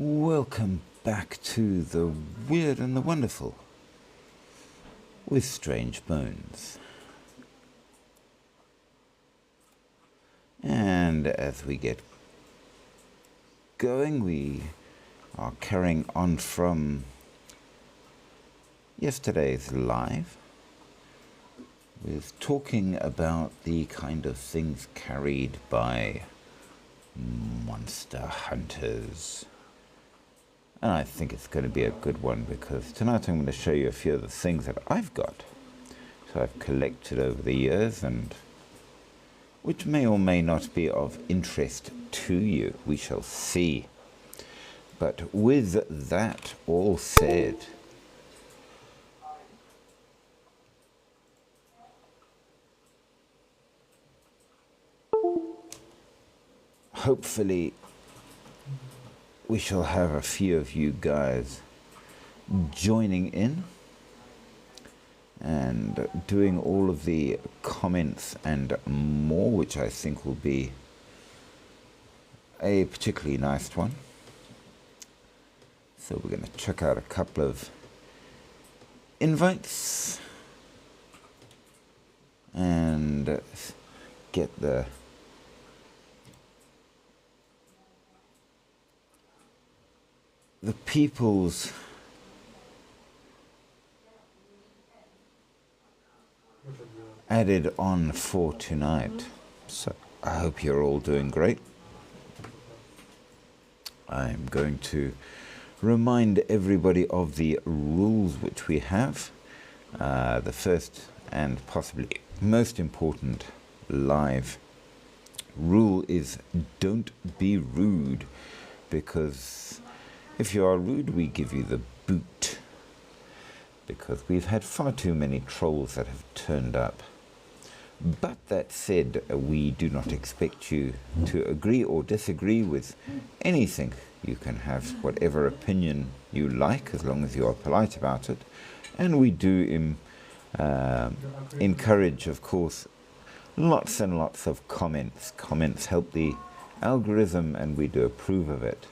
Welcome back to the Weird and the Wonderful with Strange Bones. And as we get going, we are carrying on from yesterday's live with talking about the kind of things carried by monster hunters. And I think it's going to be a good one because tonight I'm going to show you a few of the things that I've got. So I've collected over the years and which may or may not be of interest to you. We shall see. But with that all said, hopefully we shall have a few of you guys joining in and doing all of the comments and more, which I think will be a particularly nice one. So we're going to check out a couple of invites and get the people's added on for tonight. So I hope you're all doing great. I'm going to remind everybody of the rules which we have. The first and possibly most important live rule is don't be rude, because if you are rude, we give you the boot, because we've had far too many trolls that have turned up. But that said, we do not expect you to agree or disagree with anything. You can have whatever opinion you like, as long as you are polite about it. And we do encourage, of course, lots and lots of comments. Comments help the algorithm, and we do approve of it.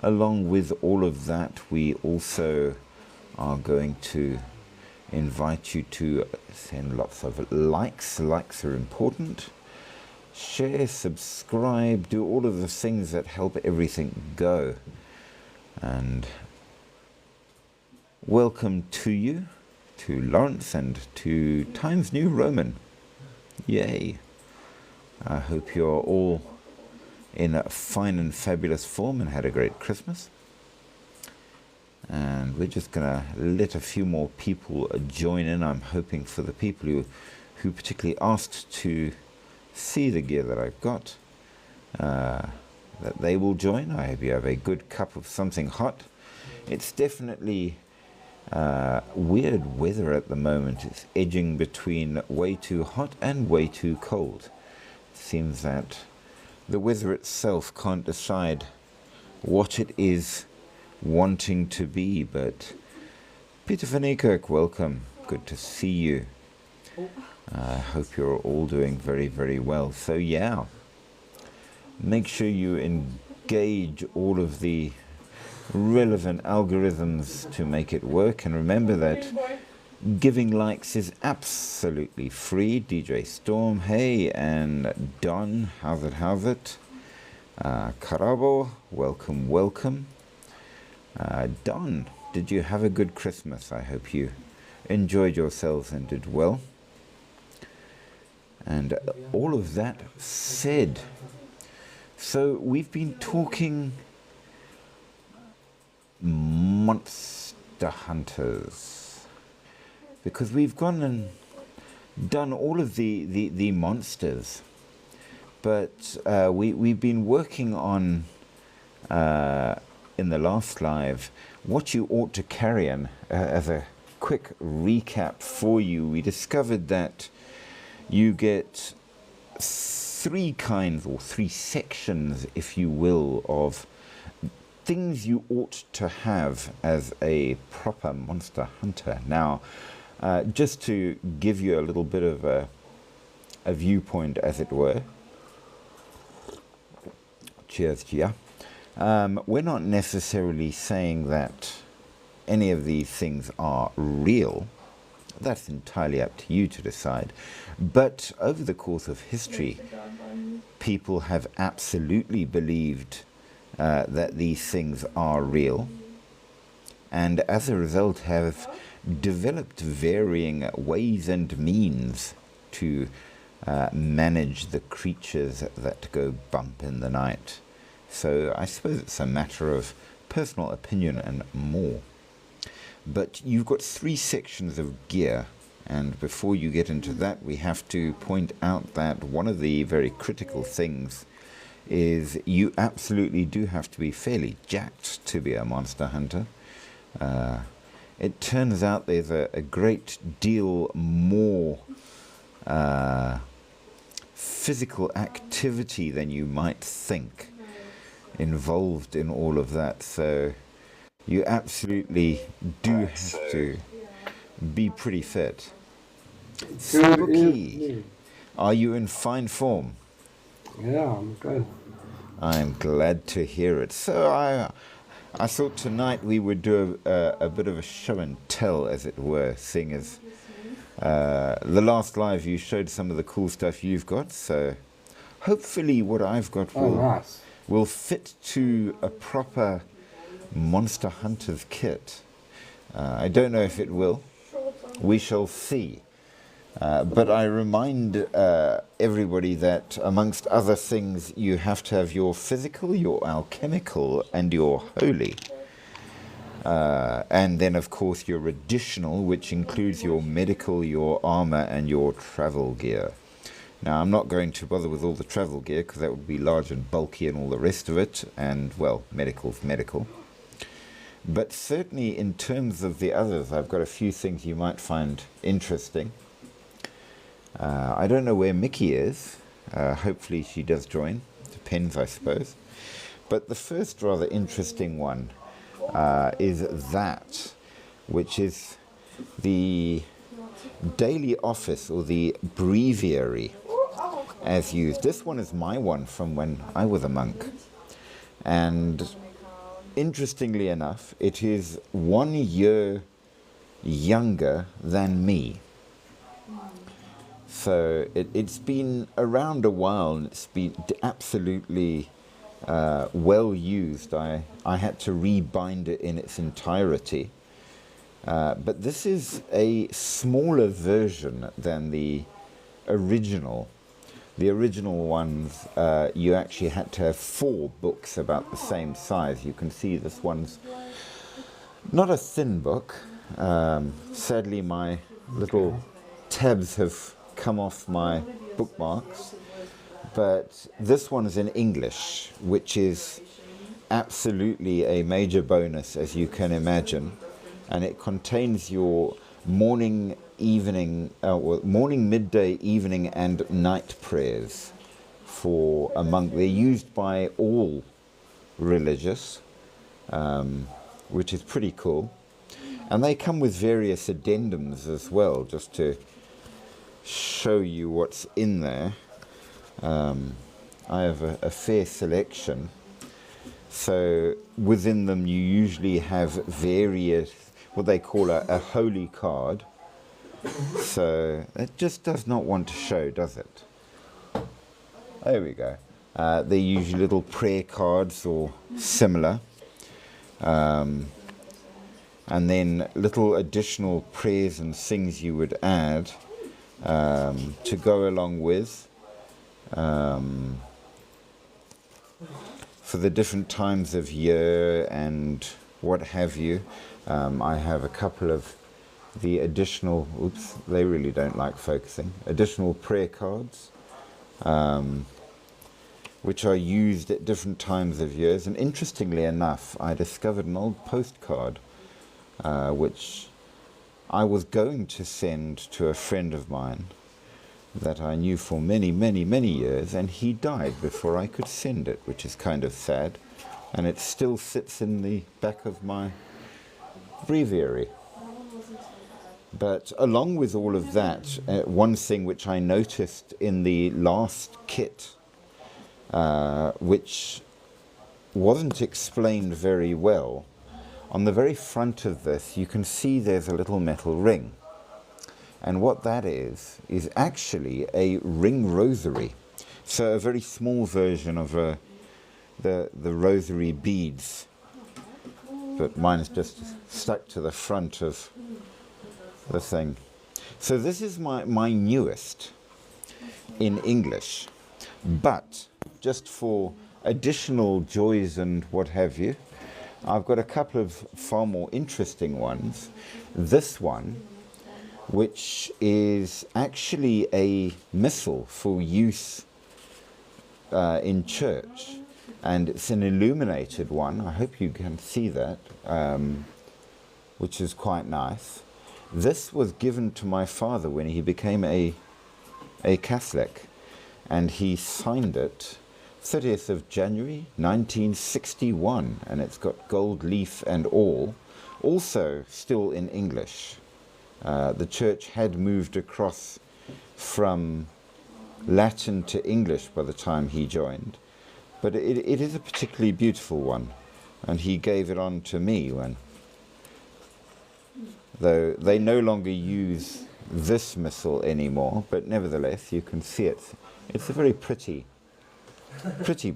Along with all of that, we also are going to invite you to send lots of likes. Likes are important. Share, subscribe, do all of the things that help everything go. And welcome to you, to Lawrence, and to Times New Roman. Yay. I hope you're all in a fine and fabulous form and had a great Christmas. And we're just going to let a few more people join in. I'm hoping for the people who particularly asked to see the gear that I've got, that they will join. I hope you have a good cup of something hot. It's definitely weird weather at the moment. It's edging between way too hot and way too cold. It seems that the weather itself can't decide what it is wanting to be. But Peter van Niekerk, welcome. Good to see you. I hope you're all doing very, very well. So yeah, make sure you engage all of the relevant algorithms to make it work. And remember that giving likes is absolutely free. DJ Storm, hey, and Don, how's it? Karabo, welcome. Don, did you have a good Christmas? I hope you enjoyed yourselves and did well. And all of that said, so we've been talking monster hunters, because we've gone and done all of the monsters, but we've been working on in the last live what you ought to carry. And as a quick recap for you, we discovered that you get three kinds, or three sections, if you will, of things you ought to have as a proper monster hunter. Now, just to give you a little bit of a viewpoint, as it were. Cheers, Gia. We're not necessarily saying that any of these things are real. That's entirely up to you to decide. But over the course of history, people have absolutely believed that these things are real, and as a result have developed varying ways and means to manage the creatures that go bump in the night. So I suppose it's a matter of personal opinion and more. But you've got 3 sections of gear, and before you get into that, we have to point out that one of the very critical things is you absolutely do have to be fairly jacked to be a monster hunter. It turns out there's a great deal more physical activity than you might think involved in all of that. So you absolutely do have to be pretty fit. Spooky, are you in fine form? Yeah, I'm good. I'm glad to hear it. So I thought tonight we would do a bit of a show and tell, as it were, seeing as the last live you showed some of the cool stuff you've got. So hopefully what I've got will fit to a proper Monster Hunter's kit. I don't know if it will. We shall see. But I remind everybody that amongst other things you have to have your physical, your alchemical and your holy. And then of course your additional, which includes your medical, your armor and your travel gear. Now I'm not going to bother with all the travel gear because that would be large and bulky and all the rest of it, and well, medical's medical. But certainly in terms of the others, I've got a few things you might find interesting. I don't know where Mickey is. Hopefully she does join. Depends, I suppose. But the first rather interesting one is that, which is the daily office or the breviary as used. This one is my one from when I was a monk. And interestingly enough, it is 1 year younger than me. So it's been around a while, and it's been absolutely well used. I had to rebind it in its entirety. But this is a smaller version than the original. The original ones, you actually had to have 4 books about the same size. You can see this one's not a thin book. Sadly, my little tabs have come off my bookmarks. But this one is in English, which is absolutely a major bonus, as you can imagine. And it contains your morning, midday, evening, and night prayers for a monk. They're used by all religious, which is pretty cool. And they come with various addendums as well, just to show you what's in there. I have a fair selection. So within them you usually have various, what they call a holy card. So it just does not want to show, does it? There we go. They're usually little prayer cards or similar. And then little additional prayers and things you would add to go along with. For the different times of year and what have you. I have a couple of the additional, oops, they really don't like focusing, additional prayer cards, which are used at different times of years. And interestingly enough, I discovered an old postcard, which I was going to send to a friend of mine that I knew for many, many, many years, and he died before I could send it, which is kind of sad. And it still sits in the back of my breviary. But along with all of that, one thing which I noticed in the last kit, which wasn't explained very well. On the very front of this, you can see there's a little metal ring. And what that is actually a ring rosary. So a very small version of the rosary beads. But mine is just stuck to the front of the thing. So this is my newest in English. But just for additional joys and what have you, I've got a couple of far more interesting ones. This one, which is actually a missal for use in church, and it's an illuminated one. I hope you can see that, which is quite nice. This was given to my father when he became a Catholic, and he signed it 30th of January 1961, and it's got gold leaf and all, also still in English. The church had moved across from Latin to English by the time he joined, but it is a particularly beautiful one, and he gave it on to me though they no longer use this missal anymore, but nevertheless you can see it. It's a very pretty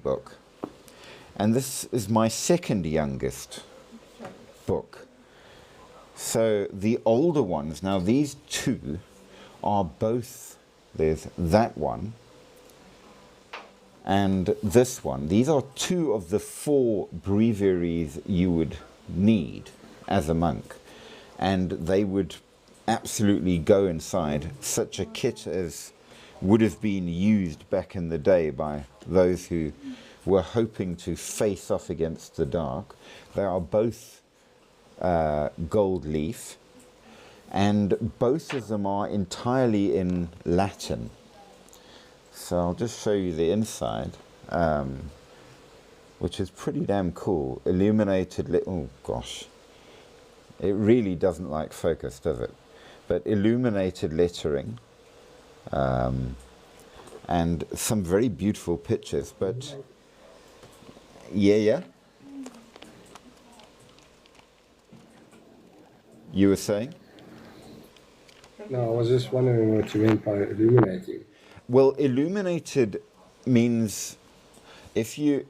book. And this is my second youngest book. So the older ones, now these two are both, there's that one and this one. These are two of the 4 breviaries you would need as a monk, and they would absolutely go inside such a kit as would have been used back in the day by those who were hoping to face off against the dark. They are both gold leaf, and both of them are entirely in Latin. So I'll just show you the inside, which is pretty damn cool. Illuminated, oh gosh, it really doesn't like focus, does it? But illuminated lettering, and some very beautiful pictures. But yeah, you were saying? No, I was just wondering what you meant by illuminating. Well, illuminated means if it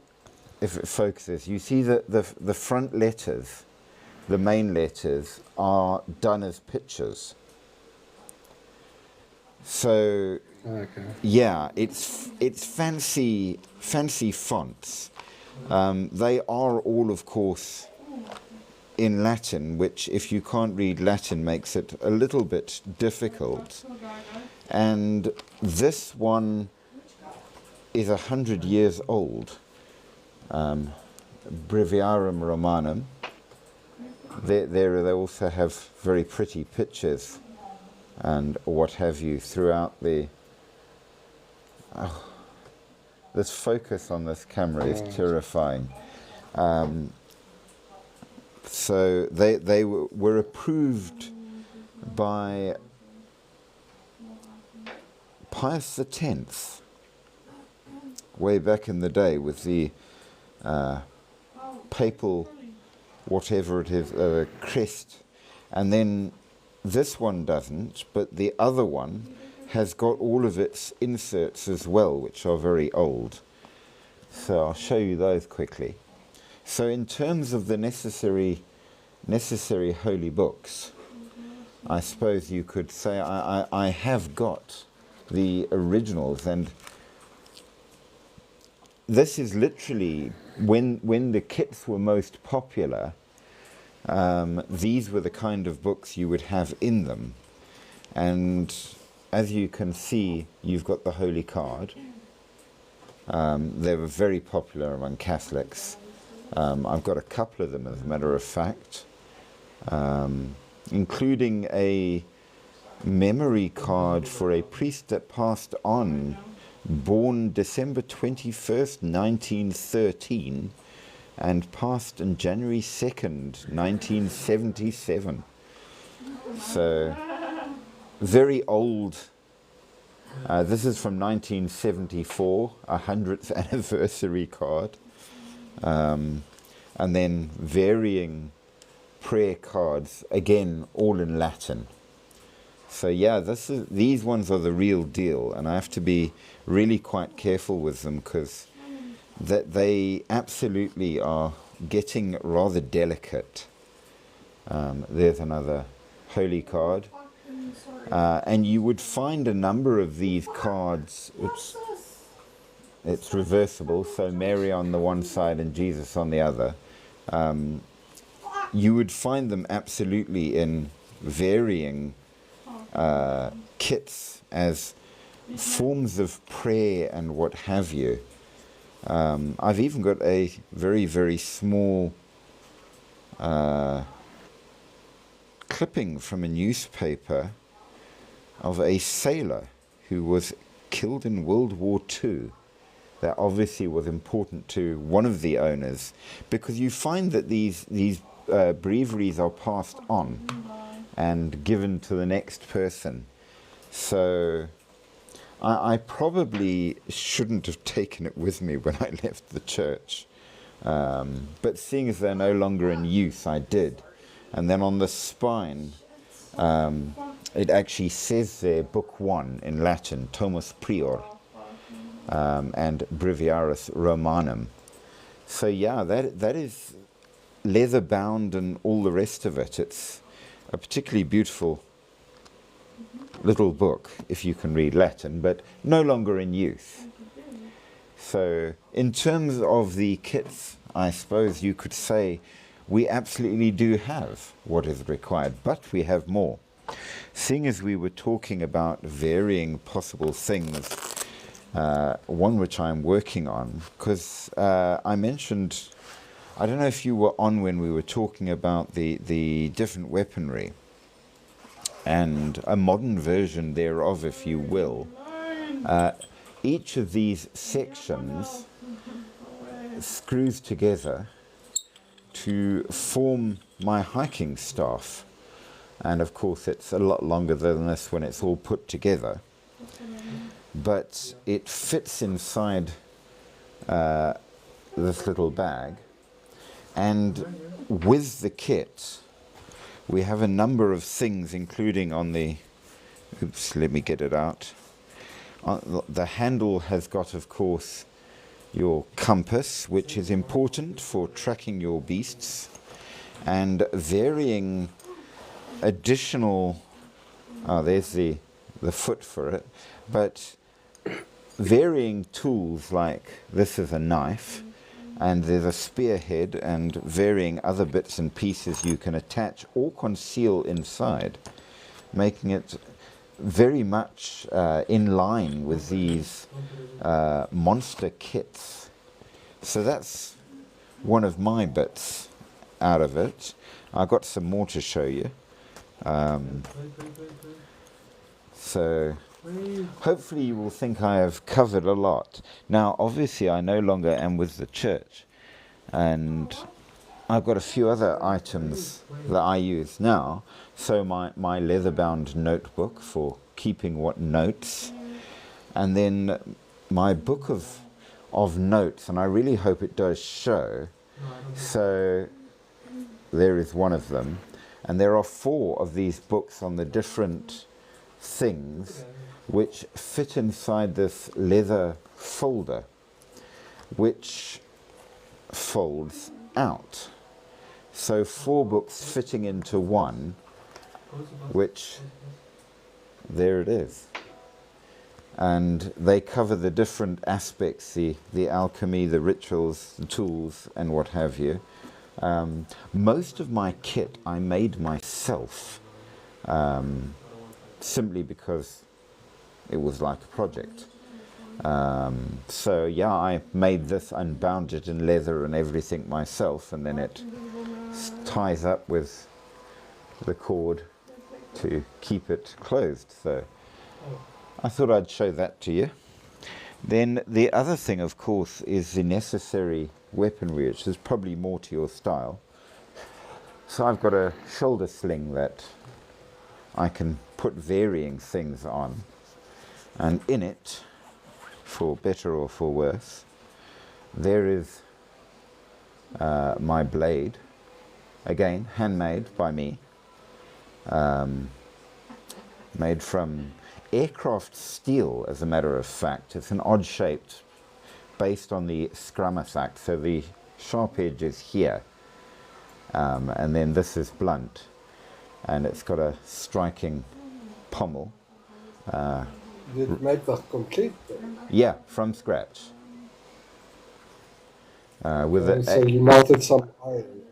focuses, you see that the front letters, the main letters, are done as pictures. So okay. yeah, it's fancy fonts. They are all, of course, in Latin, which, if you can't read Latin, makes it a little bit difficult. And this one is 100 years old. Breviarium Romanum. They also have very pretty pictures and what have you throughout the... this focus on this camera is terrifying. So they were approved by Pius X way back in the day with the papal, whatever it is, crest. And then this one doesn't, but the other one has got all of its inserts as well, which are very old. So I'll show you those quickly. So in terms of the necessary holy books, I suppose you could say I have got the originals, and this is literally when the kits were most popular. These were the kind of books you would have in them, and as you can see, you've got the Holy Card. They were very popular among Catholics. I've got a couple of them, as a matter of fact, including a memory card for a priest that passed on, born December 21st, 1913, and passed on January 2nd, 1977. So, very old. This is from 1974, a 100th anniversary card. and then varying prayer cards, again, all in Latin. So yeah, these ones are the real deal, and I have to be really quite careful with them because they absolutely are getting rather delicate. There's another holy card. And you would find a number of these cards. Oops. It's reversible, so Mary on the one side and Jesus on the other. You would find them absolutely in varying kits as forms of prayer and what have you. I've even got a very, very small clipping from a newspaper of a sailor who was killed in World War II. That obviously was important to one of the owners, because you find that these breviaries are passed on and given to the next person. So I probably shouldn't have taken it with me when I left the church. But seeing as they're no longer in use, I did. And then on the spine, it actually says there, Book 1 in Latin, Tomus Prior, and Breviarius Romanum. So yeah, that is leather bound and all the rest of it. It's a particularly beautiful little book, if you can read Latin, but no longer in use. So in terms of the kits, I suppose you could say we absolutely do have what is required, but we have more. Seeing as we were talking about varying possible things, one which I'm working on, because I mentioned, I don't know if you were on when we were talking about the different weaponry, and a modern version thereof, if you will. Each of these sections screws together to form my hiking staff. And of course it's a lot longer than this when it's all put together. But it fits inside this little bag. And with the kit, we have a number of things, including on the, oops, let me get it out. The handle has got, of course, your compass, which is important for tracking your beasts, and varying additional, there's the foot for it, but varying tools, like this is a knife, and there's a spearhead and varying other bits and pieces you can attach or conceal inside, making it very much in line with these monster kits. So that's one of my bits out of it. I've got some more to show you. So hopefully you will think I have covered a lot. Now obviously I no longer am with the church, and I've got a few other items that I use now. So my leather-bound notebook for keeping what notes, and then my book of notes, and I really hope it does show. So there is one of them, and there are 4 of these books on the different things which fit inside this leather folder, which folds out. So 4 books fitting into one, which, there it is. And they cover the different aspects, the alchemy, the rituals, the tools, and what have you. Most of my kit I made myself, simply because it was like a project. So yeah, I made this, unbound it in leather and everything myself, and then it ties up with the cord to keep it closed. So I thought I'd show that to you. Then the other thing, of course, is the necessary weaponry, which is probably more to your style. So I've got a shoulder sling that I can put varying things on, and in it, for better or for worse, there is my blade, again handmade by me, made from aircraft steel, as a matter of fact. It's an odd shaped, based on the Scramasac, so the sharp edge is here, and then this is blunt, and it's got a striking pommel. Did you make that complete then? Yeah, from scratch. With So you melted some iron?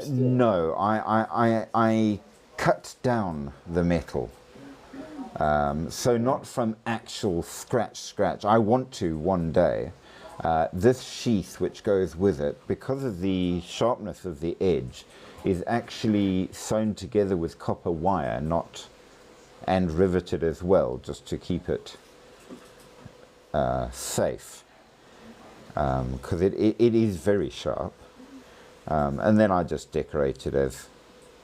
no, I cut down the metal. So not from actual scratch. I want to one day. This sheath which goes with it, because of the sharpness of the edge, is actually sewn together with copper wire, and riveted as well, just to keep it safe. Because it is very sharp. And then I just decorate it as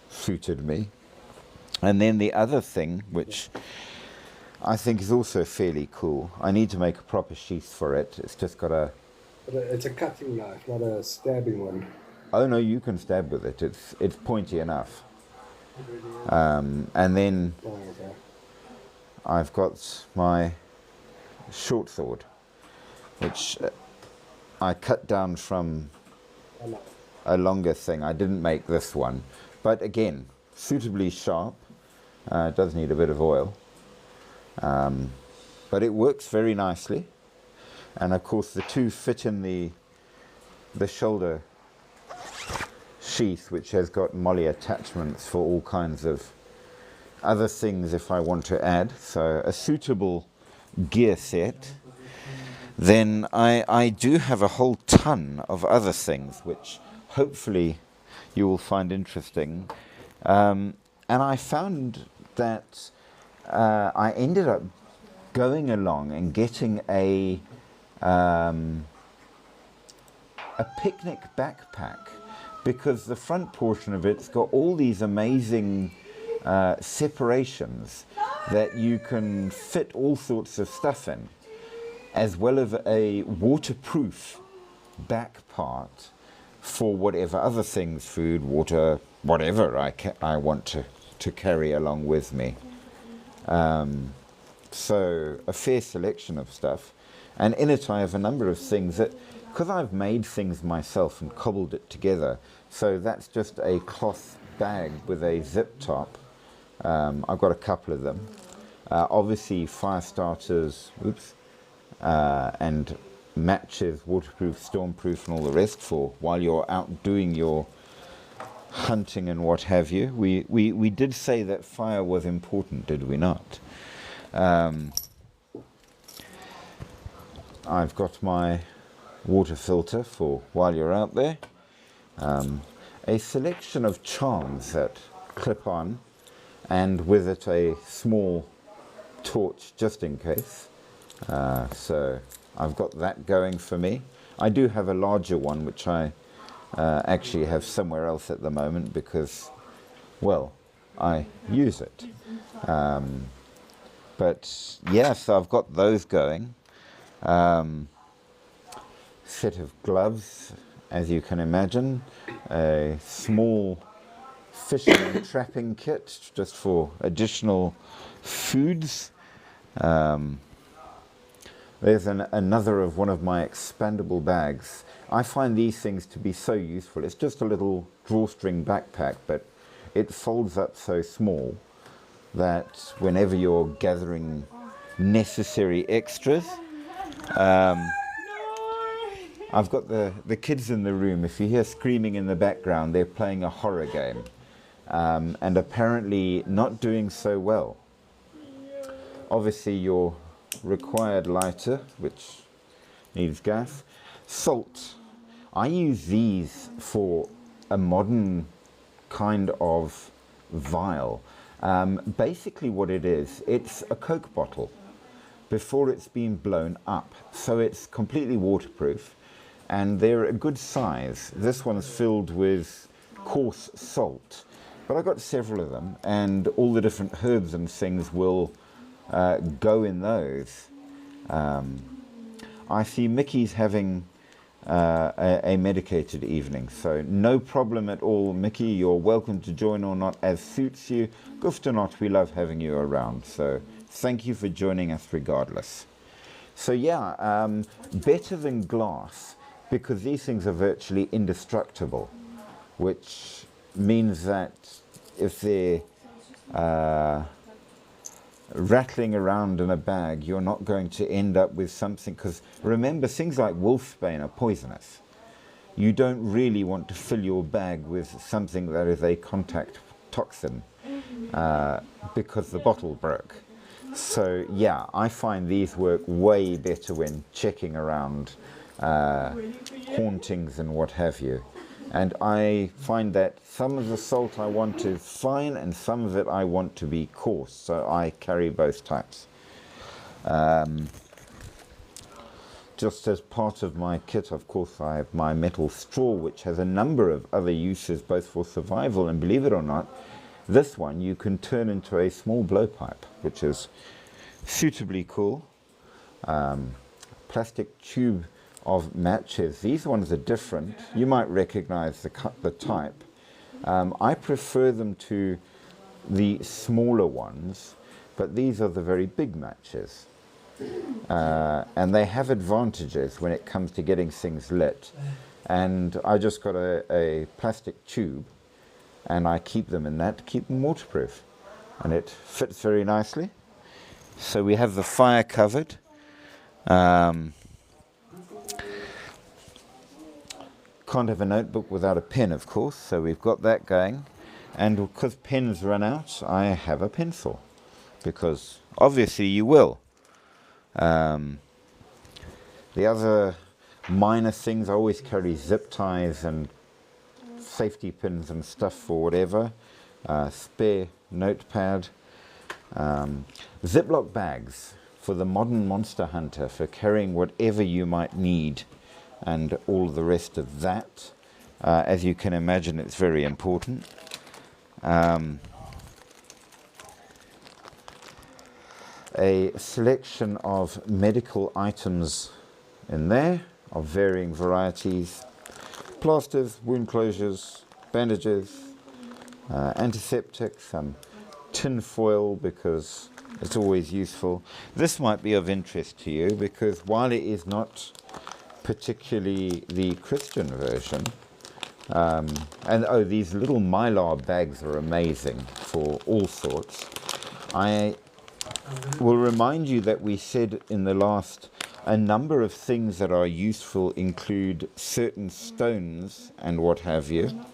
suited me. And then the other thing, which I think is also fairly cool, I need to make a proper sheath for it. It's just got a... But it's a cutting knife, not a stabbing one. Oh no, you can stab with it. It's pointy enough. And then Oh, okay. I've got my short sword, which I cut down from I know. a longer thing. I didn't make this one, but again, suitably sharp. It does need a bit of oil, but it works very nicely. And of course, the two fit in the shoulder sheath, which has got molly attachments for all kinds of other things if I want to add. So a suitable gear set. Then I do have a whole ton of other things which hopefully you will find interesting. And I found that I ended up going along and getting a picnic backpack, because the front portion of it's got all these amazing separations that you can fit all sorts of stuff in, as well as a waterproof back part for whatever other things, food, water, whatever I want to carry along with me. So a fair selection of stuff. And in it I have a number of things that, because I've made things myself and cobbled it together, so that's just a cloth bag with a zip top. I've got a couple of them. Obviously fire starters, and matches, waterproof, stormproof and all the rest for while you're out doing your hunting and what have you. We did say that fire was important, did we not? I've got my water filter for while you're out there. A selection of charms that clip on, and with it a small torch just in case. So I've got that going for me. I do have a larger one which I actually have somewhere else at the moment because, well, I use it. But yeah, so I've got those going. Set of gloves, as you can imagine, a small fishing and trapping kit just for additional foods. There's another of one of my expandable bags. I find these things to be so useful. It's just a little drawstring backpack, but it folds up so small that whenever you're gathering necessary extras, I've got the kids in the room. If you hear screaming in the background, they're playing a horror game, and apparently not doing so well. Obviously your required lighter, which needs gas. Salt. I use these for a modern kind of vial. Basically what it is, it's a Coke bottle before it's been blown up. So it's completely waterproof, and they're a good size. This one's filled with coarse salt, but I've got several of them, and all the different herbs and things will go in those. I see Mickey's having a medicated evening. So no problem at all, Mickey. You're welcome to join or not as suits you. Goof or not, we love having you around. So thank you for joining us regardless. So yeah, better than glass, because these things are virtually indestructible, which means that if they're rattling around in a bag, you're not going to end up with something, because remember, things like wolfsbane are poisonous. You don't really want to fill your bag with something that is a contact toxin because the bottle broke. So yeah, I find these work way better when checking around hauntings and what have you. And I find that some of the salt I want is fine and some of it I want to be coarse, so I carry both types. Just as part of my kit, of course, I have my metal straw, which has a number of other uses, both for survival and, believe it or not, this one you can turn into a small blowpipe, which is suitably cool. Plastic tube of matches. These ones are different. You might recognize the type. I prefer them to the smaller ones, but these are the very big matches. And they have advantages when it comes to getting things lit. And I just got a plastic tube, and I keep them in that to keep them waterproof. And it fits very nicely. So we have the fire covered. Can't have a notebook without a pen, of course, so we've got that going. And because pens run out, I have a pencil, because obviously you will. The other minor things, I always carry zip ties and safety pins and stuff for whatever, spare notepad, Ziploc bags for the modern monster hunter for carrying whatever you might need, and all the rest of that. As you can imagine, it's very important. A selection of medical items in there of varying varieties: plasters, wound closures, bandages, antiseptic, some tin foil because it's always useful. This might be of interest to you because while it is not particularly the Christian version, these little mylar bags are amazing for all sorts. I will remind you that we said in the last, a number of things that are useful include certain stones and what have you.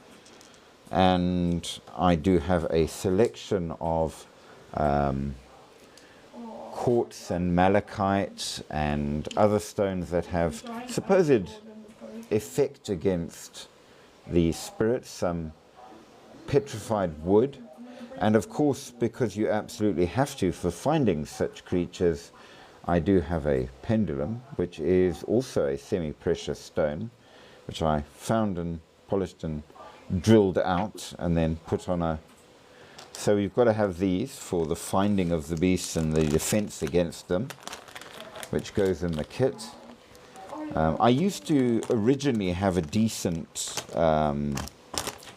And I do have a selection of quartz and malachite and other stones that have supposed effect against the spirits, some petrified wood, and of course, because you absolutely have to for finding such creatures, I do have a pendulum, which is also a semi-precious stone, which I found and polished and drilled out and then put on a... So you've got to have these for the finding of the beasts and the defense against them, which goes in the kit. I used to originally have a decent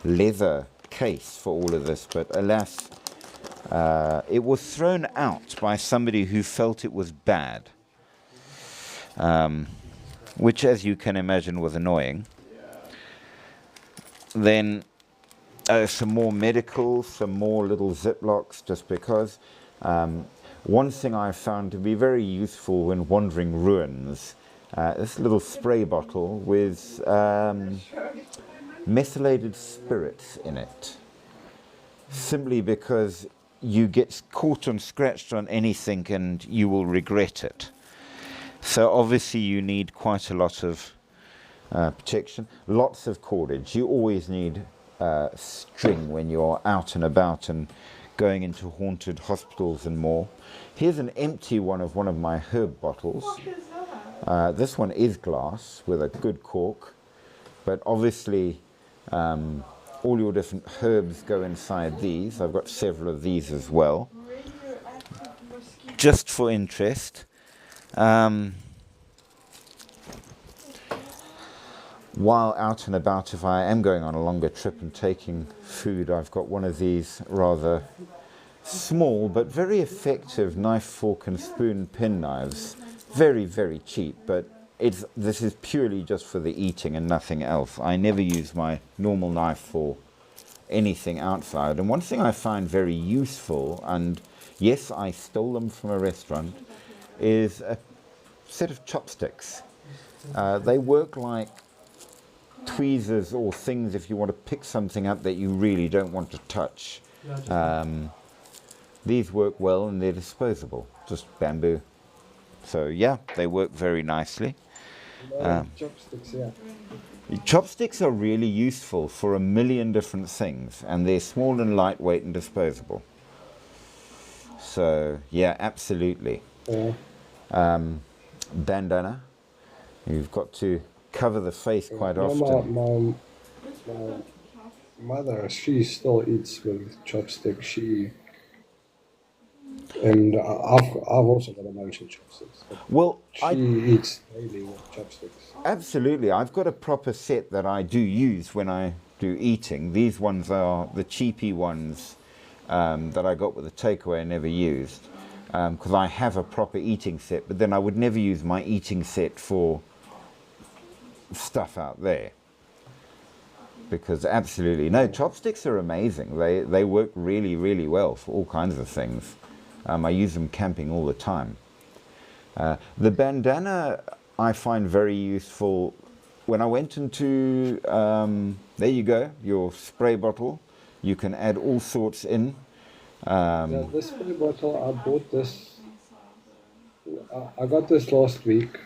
leather case for all of this, but alas, it was thrown out by somebody who felt it was bad, which, as you can imagine, was annoying. Then some more medical, some more little Ziplocs, just because. One thing I found to be very useful when wandering ruins, this little spray bottle with methylated spirits in it, simply because you get caught and scratched on anything and you will regret it. So obviously you need quite a lot of protection, lots of cordage. You always need string when you're out and about and going into haunted hospitals and more. Here's an empty one of my herb bottles. This one is glass with a good cork, but obviously all your different herbs go inside these. I've got several of these as well, just for interest. while out and about, if I am going on a longer trip and taking food, I've got one of these rather small but very effective knife, fork and spoon pin knives. Very, very cheap, but this is purely just for the eating and nothing else. I never use my normal knife for anything outside. And one thing I find very useful, and yes, I stole them from a restaurant, is a set of chopsticks. They work like tweezers or things if you want to pick something up that you really don't want to touch. These work well and they're disposable, just bamboo. So yeah, they work very nicely. Chopsticks, yeah. Chopsticks are really useful for a million different things, and they're small and lightweight and disposable. So yeah, absolutely. Bandana, you've got to cover the face quite often. My mother, she still eats with chopsticks. And I've also got a bunch of chopsticks. Well, she eats daily with chopsticks. Absolutely. I've got a proper set that I do use when I do eating. These ones are the cheapy ones that I got with the takeaway and never used. Because I have a proper eating set, but then I would never use my eating set for stuff out there. Because absolutely, no, chopsticks are amazing. They work really, really well for all kinds of things. I use them camping all the time. The bandana I find very useful. When I went into, there you go, your spray bottle. You can add all sorts in. Yeah, this spray bottle, I bought this. I got this last week.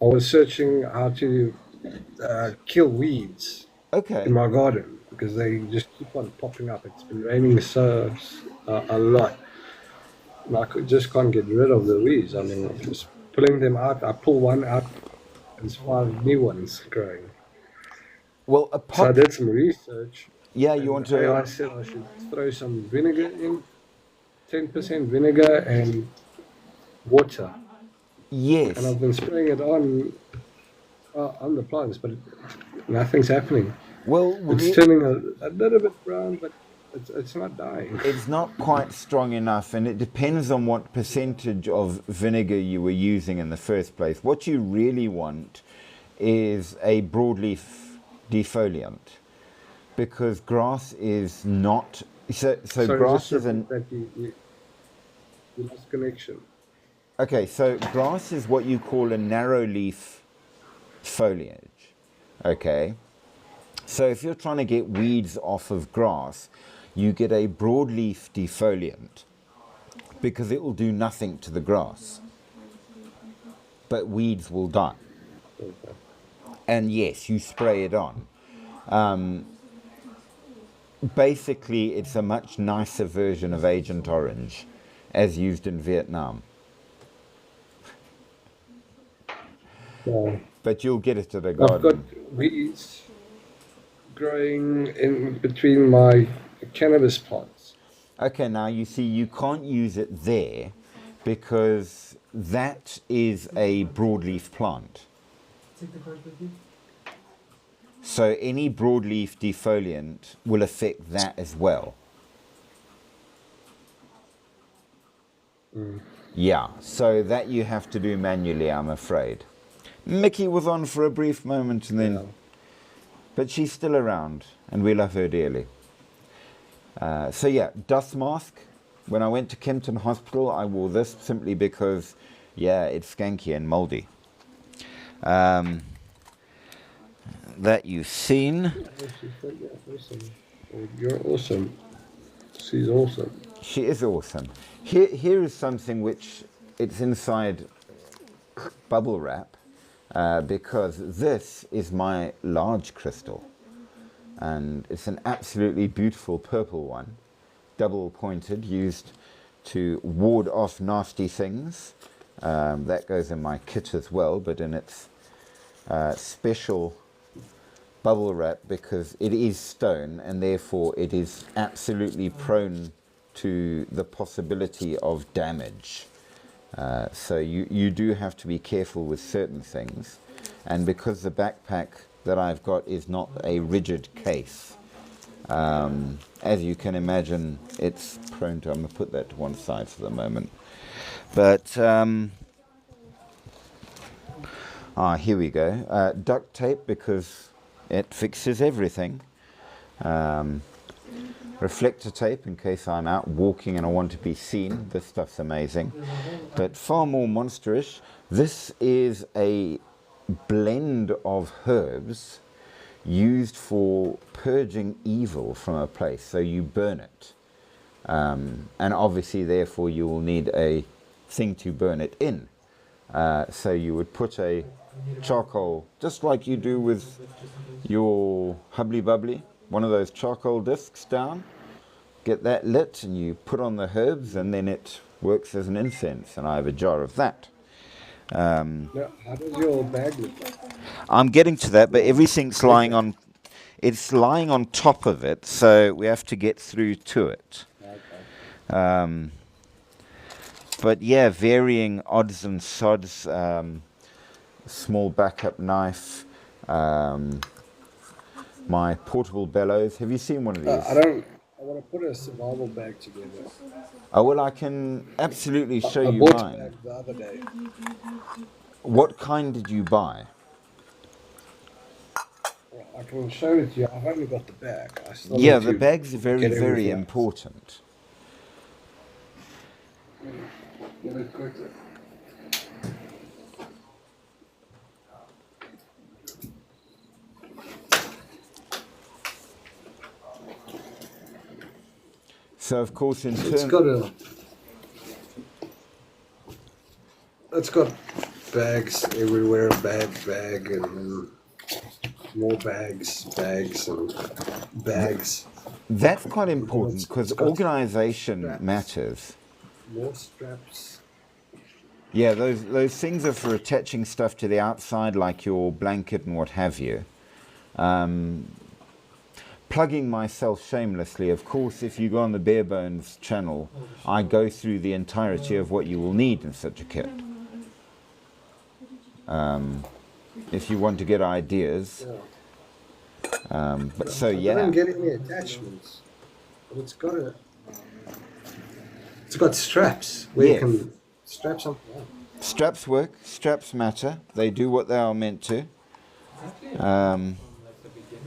I was searching how to kill weeds in my garden because they just keep on popping up. It's been raining so a lot. And I just can't get rid of the weeds. I mean, just pulling them out. I pull one out, and there's 5 new ones growing. Well, so I did some research. Yeah, you want to. I said I should throw some vinegar in, 10% vinegar and water. Yes. And I've been spraying it on the plants, but nothing's happening. Well, it's turning a little bit brown, but it's not dying. It's not quite strong enough, and it depends on what percentage of vinegar you were using in the first place. What you really want is a broadleaf defoliant, because grass is not. So grass is an. You lost connection. Okay, so grass is what you call a narrow leaf foliage. Okay, so if you're trying to get weeds off of grass, you get a broadleaf defoliant because it will do nothing to the grass, but weeds will die. Okay. And yes, you spray it on. Basically, it's a much nicer version of Agent Orange, as used in Vietnam. Yeah. But you'll get it at a garden. I've got weeds growing in between my cannabis plants. Okay, now you see, you can't use it there because that is a broadleaf plant. So any broadleaf defoliant will affect that as well. Yeah, so that you have to do manually, I'm afraid. Mickey was on for a brief moment and then, but she's still around and we love her dearly. So yeah, dust mask. When I went to Kempton Hospital, I wore this simply because, yeah, it's skanky and moldy. That you've seen. You're awesome. She's awesome. She is awesome. Here is something which it's inside bubble wrap because this is my large crystal. And it's an absolutely beautiful purple one, double pointed, used to ward off nasty things. That goes in my kit as well, but in its special bubble wrap because it is stone and therefore it is absolutely prone to the possibility of damage. So you do have to be careful with certain things. And because the backpack that I've got is not a rigid case, as you can imagine, it's prone to... I'm going to put that to one side for the moment. But, here we go. Duct tape, because it fixes everything. Reflector tape, in case I'm out walking and I want to be seen. This stuff's amazing. But far more monsterish, this is a blend of herbs used for purging evil from a place. So you burn it. And obviously, therefore, you will need a thing to burn it in. So you would put a charcoal, just like you do with your Hubbly Bubbly, one of those charcoal discs down, get that lit, and you put on the herbs, and then it works as an incense. And I have a jar of that. Now, how does your bag look like? I'm getting to that, but everything's lying on... It's lying on top of it, so we have to get through to it. Okay. But yeah, varying odds and sods. Small backup knife. My portable bellows. Have you seen one of these? I want to put a survival bag together. Oh, well, I can absolutely show I you bought a mine. bag the other day. What kind did you buy? Well, I can show it to you. I've only got the bag. I still Yeah, need the to bag's very, get very everything else. important. Get it quickly. So, of course, in It's terms... got bags everywhere, bag, and then more bags, and bags. That's quite important, because It's got organization straps. matters. More straps. Yeah, those things are for attaching stuff to the outside, like your blanket and what have you. Plugging myself shamelessly, of course, if you go on the Bare Bones channel, I go through the entirety of what you will need in such a kit. If you want to get ideas. But so, I yeah. didn't get any attachments, but it's got straps where Yes. you can strap something on. Straps work, straps matter, they do what they are meant to.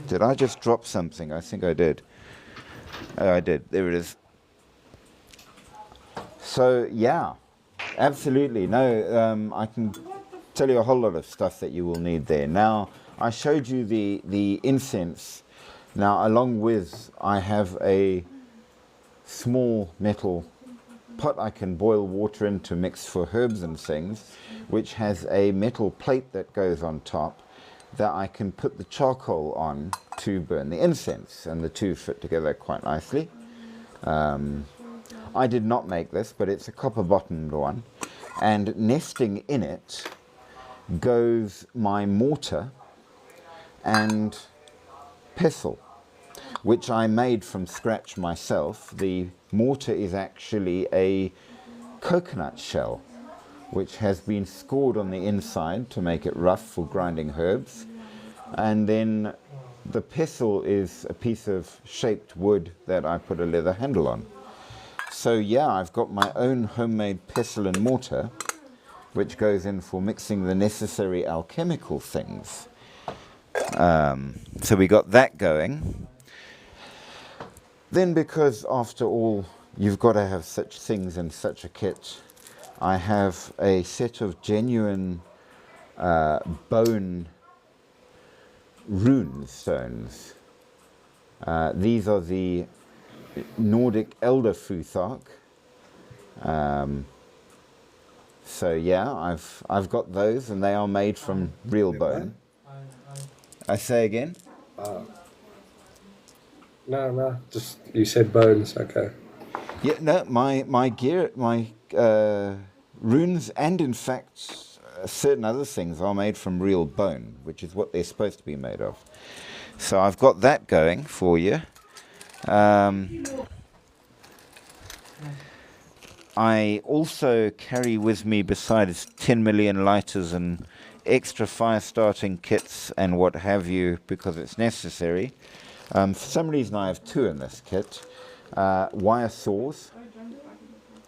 Did I just drop something? I think I did. Oh, I did. There it is. So, yeah, absolutely. No, I can tell you a whole lot of stuff that you will need there. Now, I showed you the incense. Now, along with, I have a small metal pot I can boil water in to mix for herbs and things, which has a metal plate that goes on top that I can put the charcoal on to burn the incense, and the two fit together quite nicely. I did not make this, but it's a copper-bottomed one, and nesting in it goes my mortar and pestle, which I made from scratch myself. The mortar is actually a coconut shell, which has been scored on the inside to make it rough for grinding herbs. And then the pestle is a piece of shaped wood that I put a leather handle on. So yeah, I've got my own homemade pestle and mortar, which goes in for mixing the necessary alchemical things. So we got that going. Then, because after all, you've got to have such things in such a kit, I have a set of genuine bone rune stones. These are the Nordic Elder Futhark. So yeah, I've got those, and they are made from real bone. I say again? No, just you said bones. Okay. Yeah, no, my gear, my runes, and in fact certain other things are made from real bone, which is what they're supposed to be made of. So I've got that going for you. I also carry with me, besides 10 million lighters and extra fire starting kits and what have you, because it's necessary. For some reason I have 2 in this kit. Wire saws,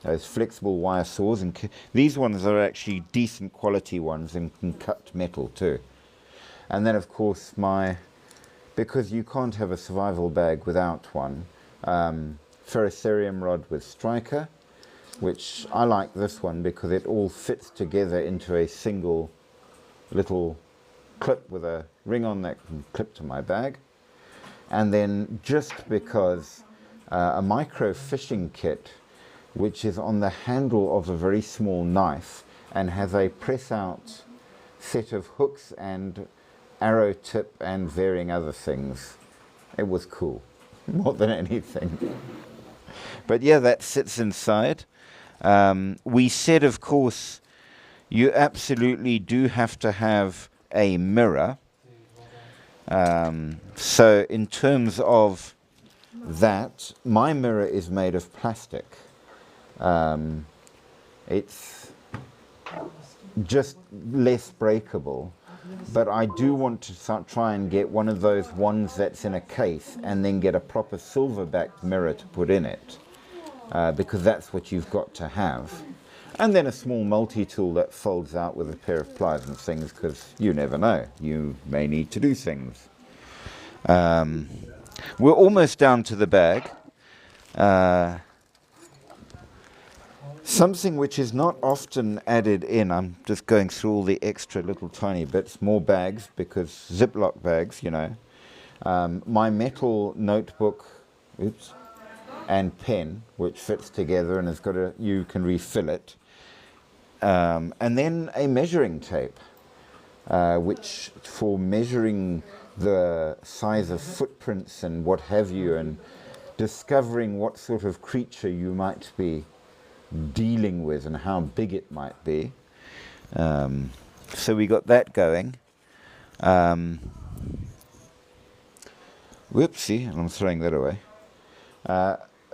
those flexible wire saws, and these ones are actually decent quality ones and can cut metal too. And then of course because you can't have a survival bag without one, ferrocerium rod with striker, which I like this one because it all fits together into a single little clip with a ring on that can clip to my bag. And then just because a micro fishing kit, which is on the handle of a very small knife and has a press out set of hooks and arrow tip and varying other things. It was cool, more than anything. But yeah, that sits inside. We said, of course, you absolutely do have to have a mirror. So in terms of that, my mirror is made of plastic. It's just less breakable. But I do want to try and get one of those ones that's in a case and then get a proper silver-backed mirror to put in it, because that's what you've got to have. And then a small multi-tool that folds out with a pair of pliers and things, because you never know, you may need to do things. We're almost down to the bag. Something which is not often added in, I'm just going through all the extra little tiny bits, more bags, because Ziploc bags, you know. My metal notebook, and pen, which fits together and has got you can refill it. And then a measuring tape, which for measuring the size of footprints and what have you, and discovering what sort of creature you might be dealing with and how big it might be. So we got that going. Whoopsie, I'm throwing that away.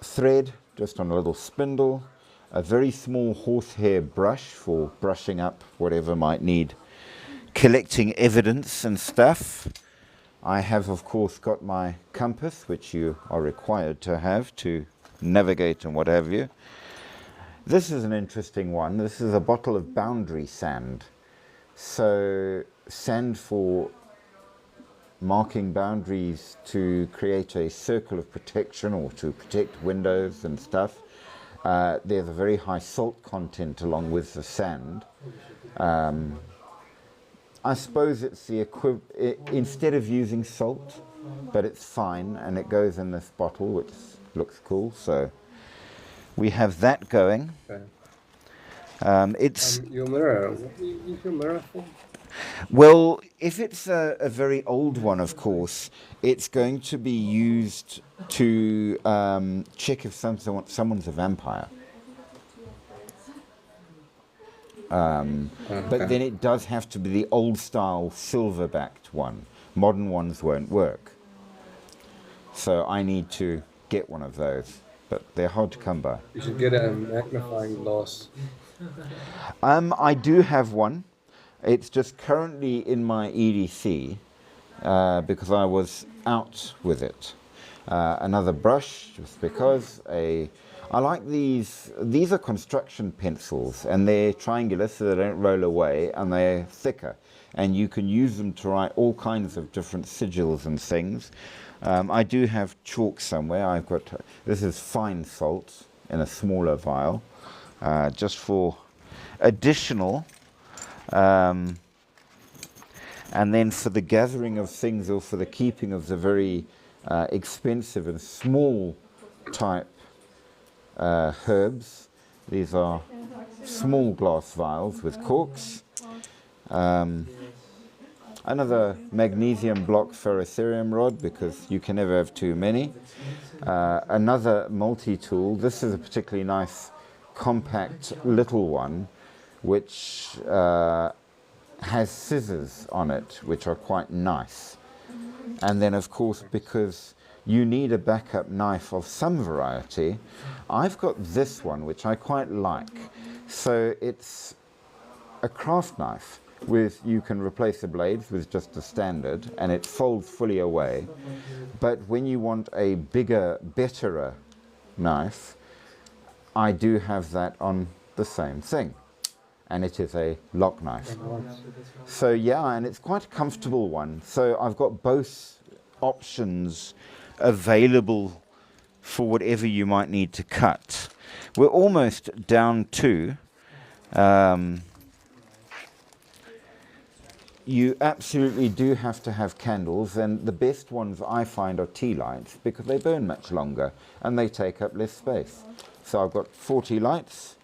Thread, just on a little spindle. A very small horsehair brush for brushing up whatever might need collecting evidence and stuff. I have, of course, got my compass, which you are required to have to navigate and what have you. This is an interesting one. This is a bottle of boundary sand. So sand for marking boundaries to create a circle of protection or to protect windows and stuff. There's a very high salt content along with the sand. I suppose it's the instead of using salt, but it's fine, and it goes in this bottle, which looks cool. So we have that going. Okay. It's your mirror. What do you use your mirror for? Well, if it's a very old one, of course, it's going to be used to check if someone's a vampire. But then it does have to be the old-style silver-backed one. Modern ones won't work. So I need to get one of those, but they're hard to come by. You should get a magnifying glass. I do have one. It's just currently in my EDC because I was out with it. Another brush, just because I like these. These are construction pencils, and they're triangular, so they don't roll away, and they're thicker. And you can use them to write all kinds of different sigils and things. I do have chalk somewhere. I've got this is fine salt in a smaller vial, just for additional. And then for the gathering of things or for the keeping of the very expensive and small type herbs, these are small glass vials with corks. Another magnesium block ferrocerium rod, because you can never have too many. Another multi-tool. This is a particularly nice compact little one, which has scissors on it, which are quite nice. And then, of course, because you need a backup knife of some variety. I've got this one, which I quite like. So it's a craft knife with, you can replace the blades with just a standard, and it folds fully away. But when you want a bigger, betterer knife, I do have that on the same thing, and it is a lock knife. So yeah, and it's quite a comfortable one. So I've got both options available for whatever you might need to cut. We're almost down to you absolutely do have to have candles, and the best ones I find are tea lights because they burn much longer and they take up less space. So I've got 4 tea lights.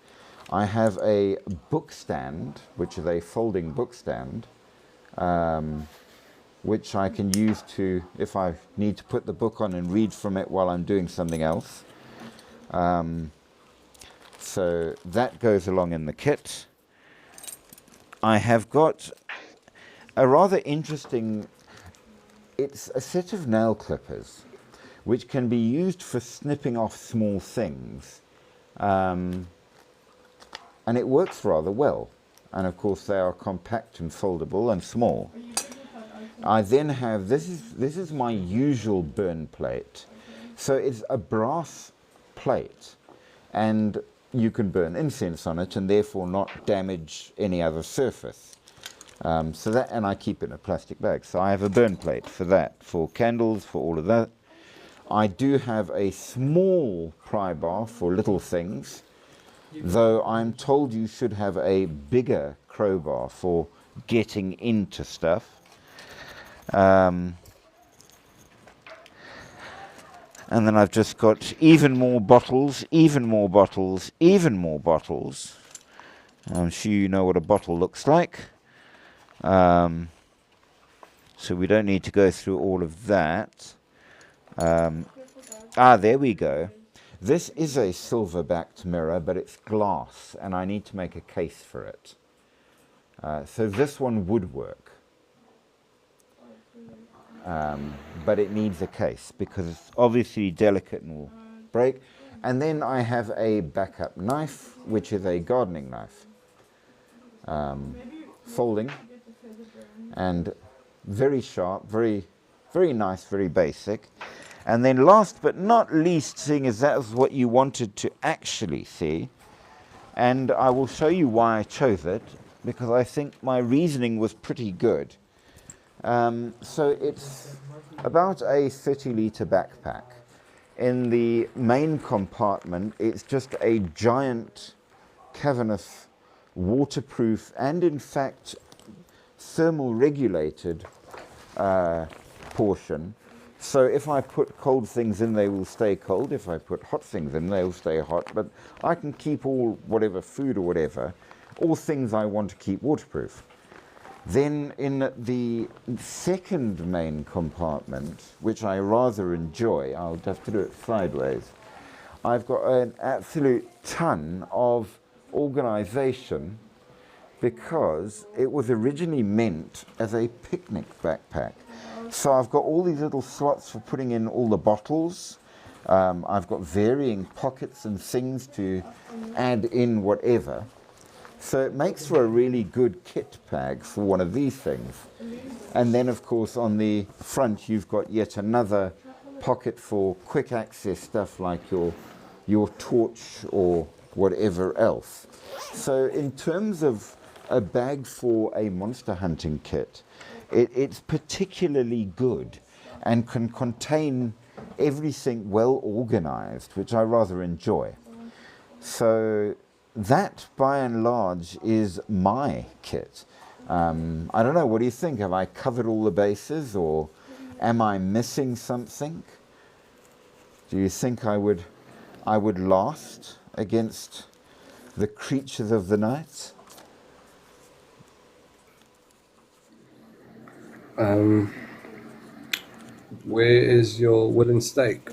I have a book stand, which is a folding book stand, which I can use to, if I need to put the book on and read from it while I'm doing something else. So that goes along in the kit. I have got a rather interesting, it's a set of nail clippers which can be used for snipping off small things. And it works rather well. And of course they are compact and foldable and small. I then have, this is my usual burn plate. So it's a brass plate, and you can burn incense on it and therefore not damage any other surface. So that, and I keep it in a plastic bag. So I have a burn plate for that, for candles, for all of that. I do have a small pry bar for little things, though I'm told you should have a bigger crowbar for getting into stuff. And then I've just got even more bottles, even more bottles, even more bottles. I'm sure you know what a bottle looks like. So we don't need to go through all of that. There we go. This is a silver-backed mirror, but it's glass, and I need to make a case for it. So this one would work. But it needs a case because it's obviously delicate and will break. And then I have a backup knife, which is a gardening knife. Folding and very sharp, very, very nice, very basic. And then last but not least, seeing as that was what you wanted to actually see, and I will show you why I chose it, because I think my reasoning was pretty good. So it's about a 30-litre backpack. In the main compartment, it's just a giant, cavernous, waterproof, and in fact, thermal regulated portion. So if I put cold things in, they will stay cold. If I put hot things in, they will stay hot. But I can keep all whatever food or whatever, all things I want to keep waterproof. Then in the second main compartment, which I rather enjoy, I'll have to do it sideways, I've got an absolute ton of organization because it was originally meant as a picnic backpack. So I've got all these little slots for putting in all the bottles. I've got varying pockets and things to add in whatever. So it makes for a really good kit bag for one of these things. And then of course on the front you've got yet another pocket for quick access stuff like your torch or whatever else. So in terms of a bag for a monster hunting kit, it's particularly good and can contain everything well organized, which I rather enjoy. So that, by and large, is my kit. I don't know, what do you think? Have I covered all the bases, or am I missing something? Do you think I would last against the creatures of the night? Where is your wooden stake?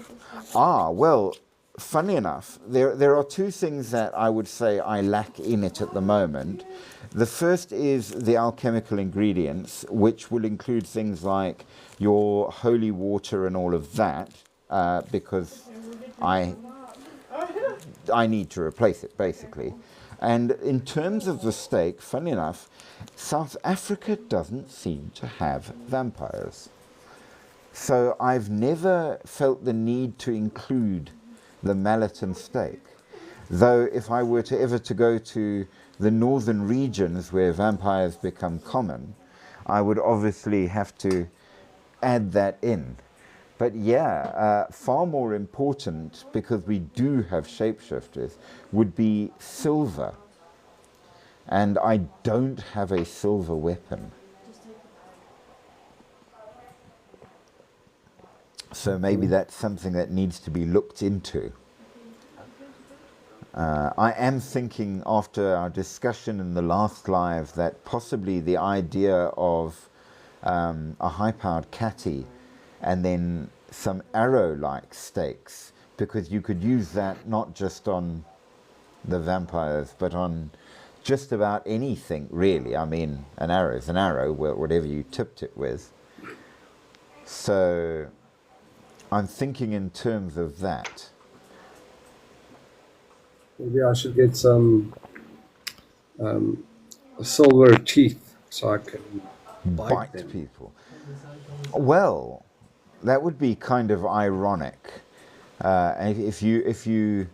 Well, funny enough, there are two things that I would say I lack in it at the moment. The first is the alchemical ingredients, which will include things like your holy water and all of that. because I need to replace it, basically. And in terms of the stake, funny enough, South Africa doesn't seem to have vampires. So I've never felt the need to include the mallet and stake. Though if I were to ever to go to the northern regions where vampires become common, I would obviously have to add that in. But yeah, far more important, because we do have shapeshifters, would be silver. And I don't have a silver weapon. So maybe that's something that needs to be looked into. I am thinking, after our discussion in the last live, that possibly the idea of a high-powered catty and then some arrow-like stakes, because you could use that not just on the vampires, but on just about anything, really. I mean, an arrow is an arrow, whatever you tipped it with. So I'm thinking in terms of that. Maybe I should get some silver teeth so I can bite them. People. Well, that would be kind of ironic. If you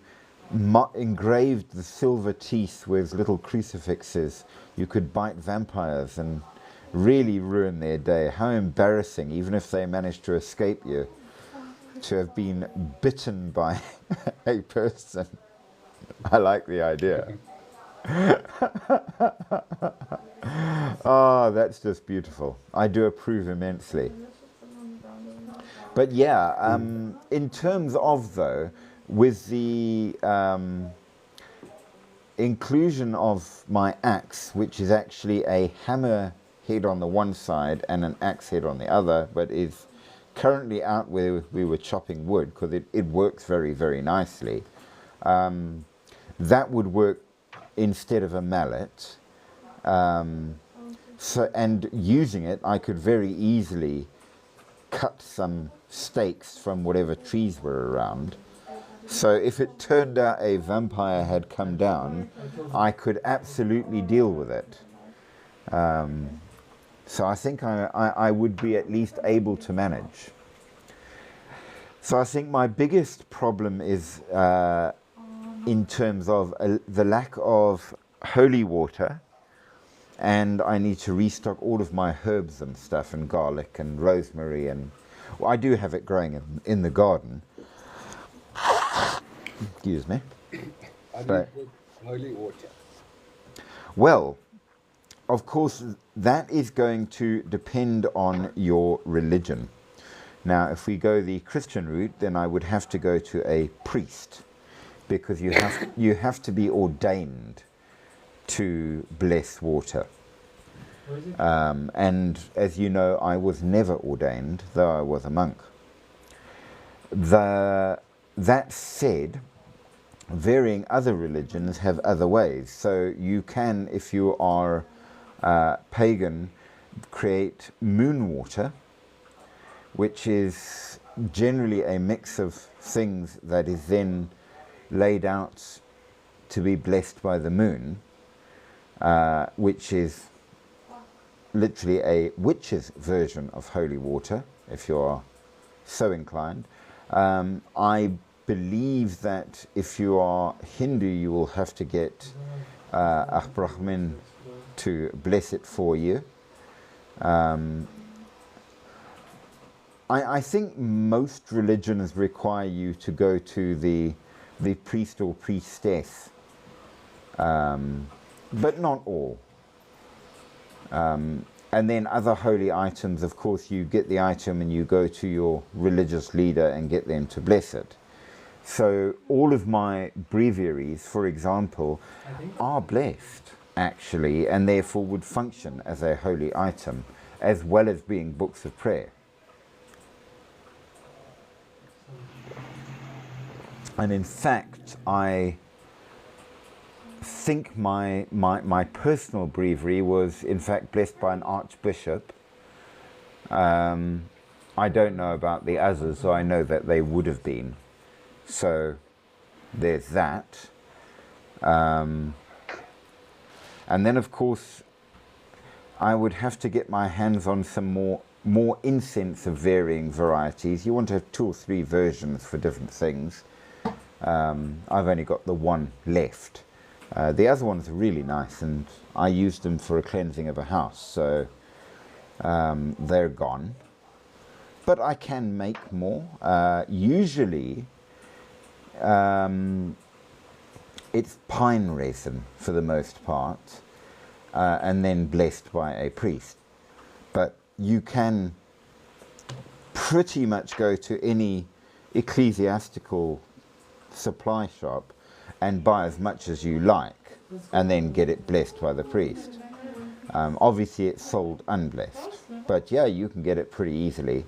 engraved the silver teeth with little crucifixes, you could bite vampires and really ruin their day. How embarrassing, even if they managed to escape you, to have been bitten by a person. I like the idea. Oh, that's just beautiful. I do approve immensely. But yeah, in terms of, though, with the inclusion of my axe, which is actually a hammer head on the one side and an axe head on the other, but is currently out where we were chopping wood, because it works very, very nicely. That would work instead of a mallet. And using it, I could very easily cut some stakes from whatever trees were around. So if it turned out a vampire had come down, I could absolutely deal with it. So I think I would be at least able to manage. So I think my biggest problem is in terms of the lack of holy water, and I need to restock all of my herbs and stuff, and garlic and rosemary, and well, I do have it growing in the garden. Excuse me. I need holy water. Well, of course, that is going to depend on your religion. Now, if we go the Christian route, then I would have to go to a priest, because you have to be ordained to bless water. And as you know, I was never ordained, though I was a monk. That said, varying other religions have other ways. So you can, if you are pagan, create moon water, which is generally a mix of things that is then laid out to be blessed by the moon, which is literally a witch's version of holy water, if you are so inclined. I believe that if you are Hindu, you will have to get a Brahmin to bless it for you. I think most religions require you to go to the priest or priestess, but not all. And then other holy items, of course, you get the item and you go to your religious leader and get them to bless it. So all of my breviaries, for example, are blessed, actually, and therefore would function as a holy item, as well as being books of prayer. And in fact, I think my personal breviary was in fact blessed by an archbishop, I don't know about the others, so I know that they would have been. So there's that. And then, of course, I would have to get my hands on some more incense of varying varieties. You want to have 2 or 3 versions for different things. I've only got the one left. The other ones are really nice, and I used them for a cleansing of a house, so they're gone. But I can make more. Usually, it's pine resin for the most part, and then blessed by a priest. But you can pretty much go to any ecclesiastical supply shop and buy as much as you like, and then get it blessed by the priest. Obviously, it's sold unblessed, but yeah, you can get it pretty easily.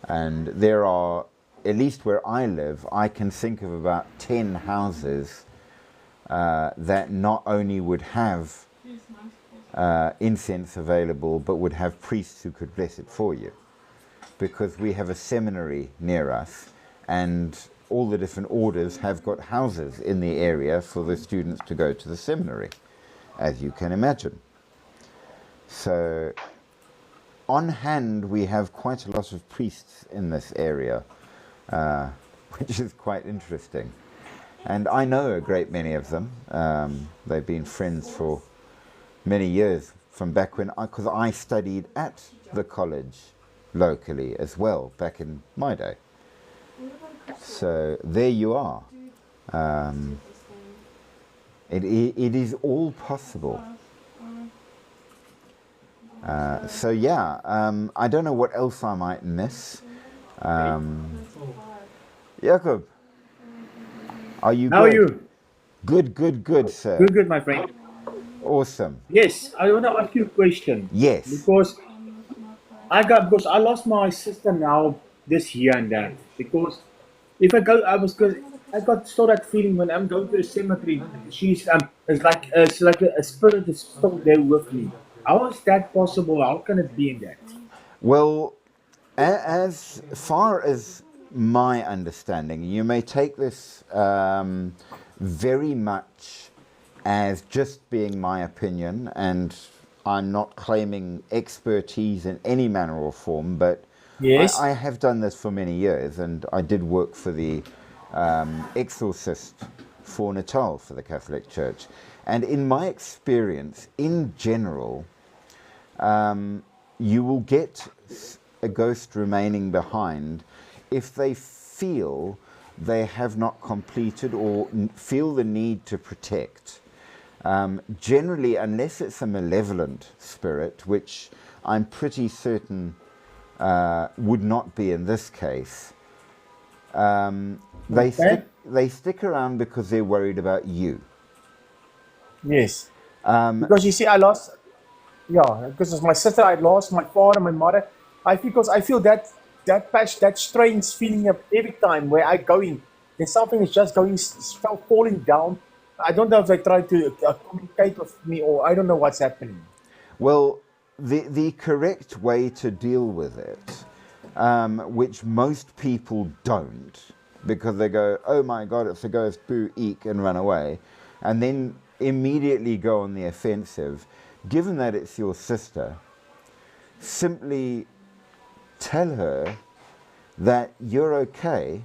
And there are, at least where I live, I can think of about 10 houses that not only would have incense available, but would have priests who could bless it for you. Because we have a seminary near us, and all the different orders have got houses in the area for the students to go to the seminary, as you can imagine. So, on hand, we have quite a lot of priests in this area, which is quite interesting. And I know a great many of them. They've been friends for many years, from back when, because I studied at the college locally as well, back in my day. So there you are. It is all possible. So yeah, I don't know what else I might miss. Jacob, are you How are good? you? Good, sir. Good, my friend. Awesome. Yes, I want to ask you a question Yes. because I lost my sister now this year and that because if I go, because I got still that feeling when I'm going to the cemetery, it's like a spirit is still there with me. How is that possible? How can it be in that? Well, as far as my understanding, you may take this very much as just being my opinion, and I'm not claiming expertise in any manner or form, but Yes. I have done this for many years, and I did work for the exorcist for Natal for the Catholic Church. And in my experience, in general, you will get a ghost remaining behind if they feel they have not completed or feel the need to protect. Generally, unless it's a malevolent spirit, which I'm pretty certain would not be in this case, Okay. they stick around because they're worried about you. Yes. Because you see, because of my sister, I lost my father, my mother. I feel that strange feeling of every time where I go in, and something is just falling down. I don't know if they try to communicate with me, or I don't know what's happening. Well, the correct way to deal with it, which most people don't, because they go, oh my God, it's a ghost, boo, eek, and run away, and then immediately go on the offensive. Given that it's your sister, simply tell her that you're okay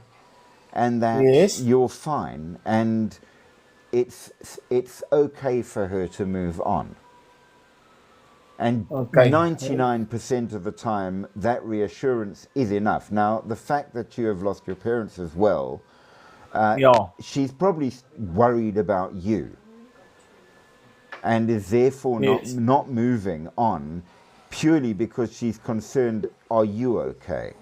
and that Yes. you're fine, and it's okay for her to move on. And Okay. 99% of the time, that reassurance is enough. Now, the fact that you have lost your parents as well, Yeah. she's probably worried about you, and is therefore Yes. not moving on purely because she's concerned, are you okay?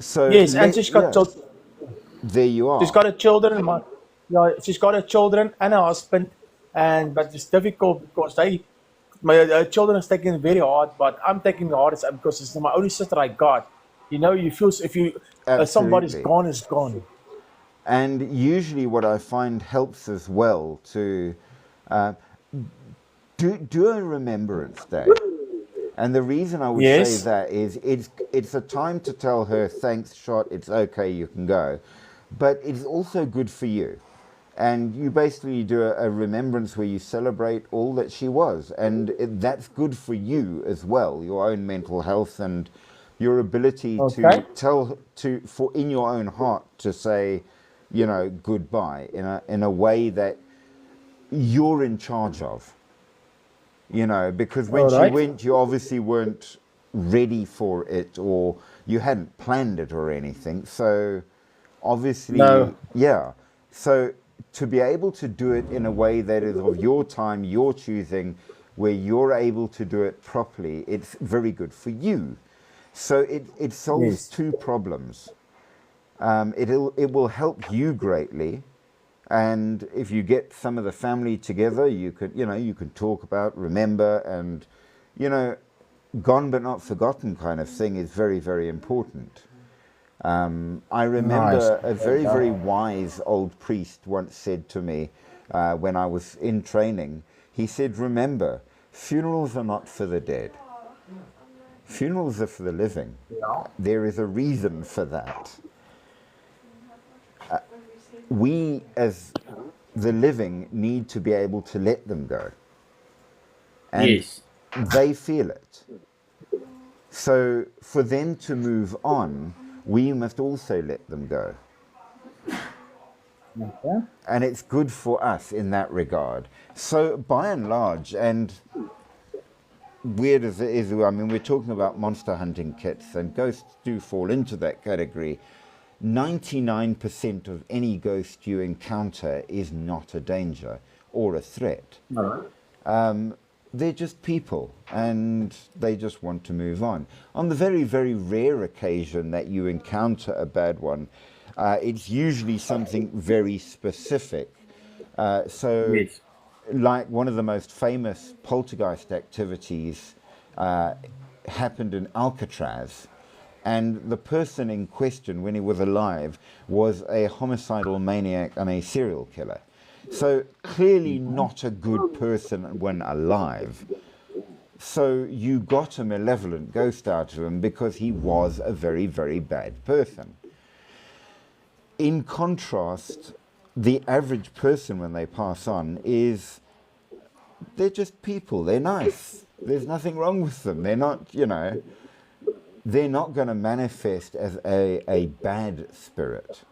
So Yes, and she's got children. there you She's are. got a children. She's got a children and a husband, but it's difficult because my children is taking it very hard. But I'm taking the hardest because it's my only sister I got. You feel if somebody's Absolutely. gone, is gone. And usually what I find helps as well to do a remembrance day. And the reason I would say Yes. that is it's a time to tell her, thanks, shot, it's okay, you can go. But it's also good for you. And you basically do a remembrance where you celebrate all that she was. And that's good for you as well, your own mental health and your ability to Okay. tell, for in your own heart to say, you know, goodbye in a way that you're in charge of. You know, because when All she right. went, you obviously weren't ready for it or you hadn't planned it or anything. So No. obviously, yeah. So to be able to do it in a way that is of your time, your choosing, where you're able to do it properly, it's very good for you. So it solves Yes. two problems. It will help you greatly, and if you get some of the family together, you can talk about, remember, and you know, gone but not forgotten kind of thing is very, very important. I Nice. remember a very, very wise old priest once said to me when I was in training, he said, remember, funerals are not for the dead. Funerals are for the living. Yeah. There is a reason for that. We, as the living, need to be able to let them go. And Yes. they feel it. So for them to move on, we must also let them go. Okay. And it's good for us in that regard. So by and large, and weird as it is, I mean, we're talking about monster hunting kits, and ghosts do fall into that category. 99% of any ghost you encounter is not a danger or a threat. All right. They're just people and they just want to move on. On the very, very rare occasion that you encounter a bad one, it's usually something very specific. So, Yes. like one of the most famous poltergeist activities happened in Alcatraz. And the person in question, when he was alive, was a homicidal maniac and a serial killer. So clearly not a good person when alive. So you got a malevolent ghost out of him because he was a very, very bad person. In contrast, the average person when they pass on they're just people. They're nice. There's nothing wrong with them. They're not, they're not going to manifest as a bad spirit.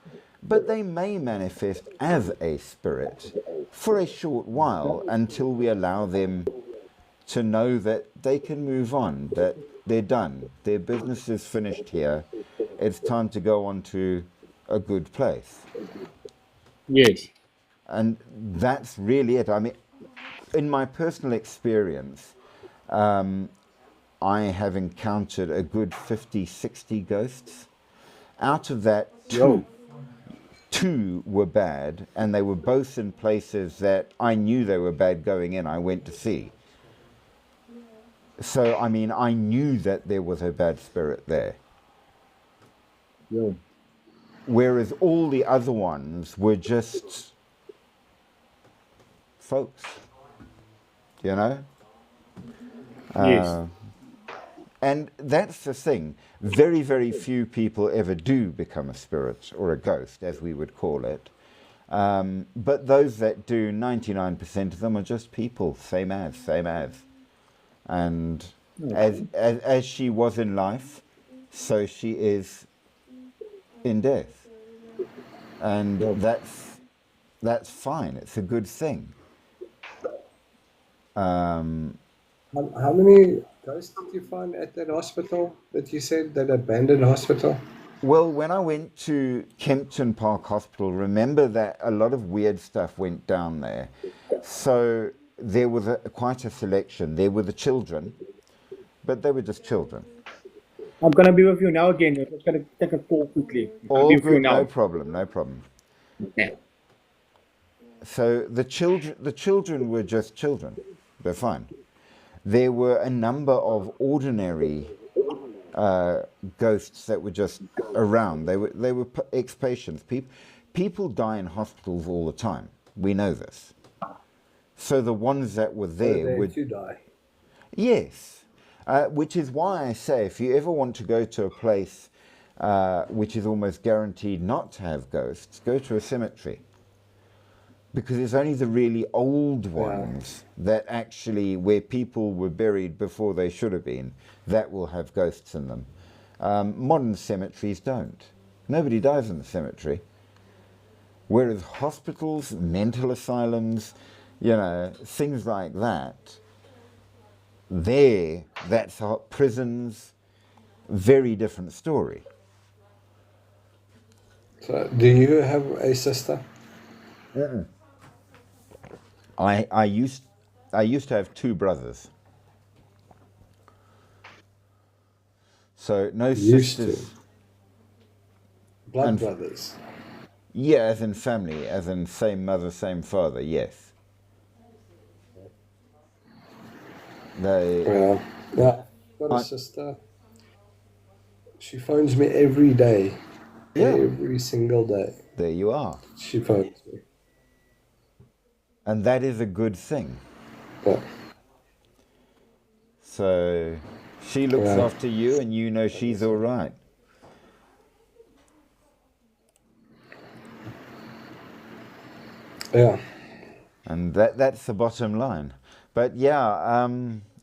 But they may manifest as a spirit for a short while until we allow them to know that they can move on, that they're done. Their business is finished here. It's time to go on to a good place. Yes. And that's really it. I mean, in my personal experience, I have encountered a good 50, 60 ghosts. Out of that, two were bad, and they were both in places that I knew they were bad going in. I went to see. So, I mean, I knew that there was a bad spirit there. Yeah. Whereas all the other ones were just folks, Yes. And that's the thing. Very, very few people ever do become a spirit or a ghost, as we would call it. But those that do, 99% of them are just people, same as. And as she was in life, so she is in death. And that's fine. It's a good thing. How many ghosts did you find at that hospital that you said, that abandoned hospital? Well, when I went to Kempton Park Hospital, remember that a lot of weird stuff went down there. So there was quite a selection. There were the children, but they were just children. I'm gonna be with you now again. I'm just gonna take a call quickly. I'll All be with you good, no now. problem. Yeah. So the children were just children. They're fine. There were a number of ordinary ghosts that were just around. They were ex-patients. People die in hospitals all the time. We know this. So the ones that were there They're would to die. yes. Which is why I say, if you ever want to go to a place which is almost guaranteed not to have ghosts, go to a cemetery. Because it's only the really old ones that actually, where people were buried before they should have been, that will have ghosts in them. Modern cemeteries don't. Nobody dies in the cemetery. Whereas hospitals, mental asylums, things like that, that's prisons, very different story. So, do you have a sister? I used to have two brothers. So no Used sisters. to. Blood And brothers. yeah, as in family, as in same mother, same father, yes. They Yeah, I've got a I, sister. She phones me every day. yeah, Every single day. there you are. She phones me. And that is a good thing. Yeah. So she looks Yeah. after you and you know she's all right. Yeah. And that's the bottom line. But yeah,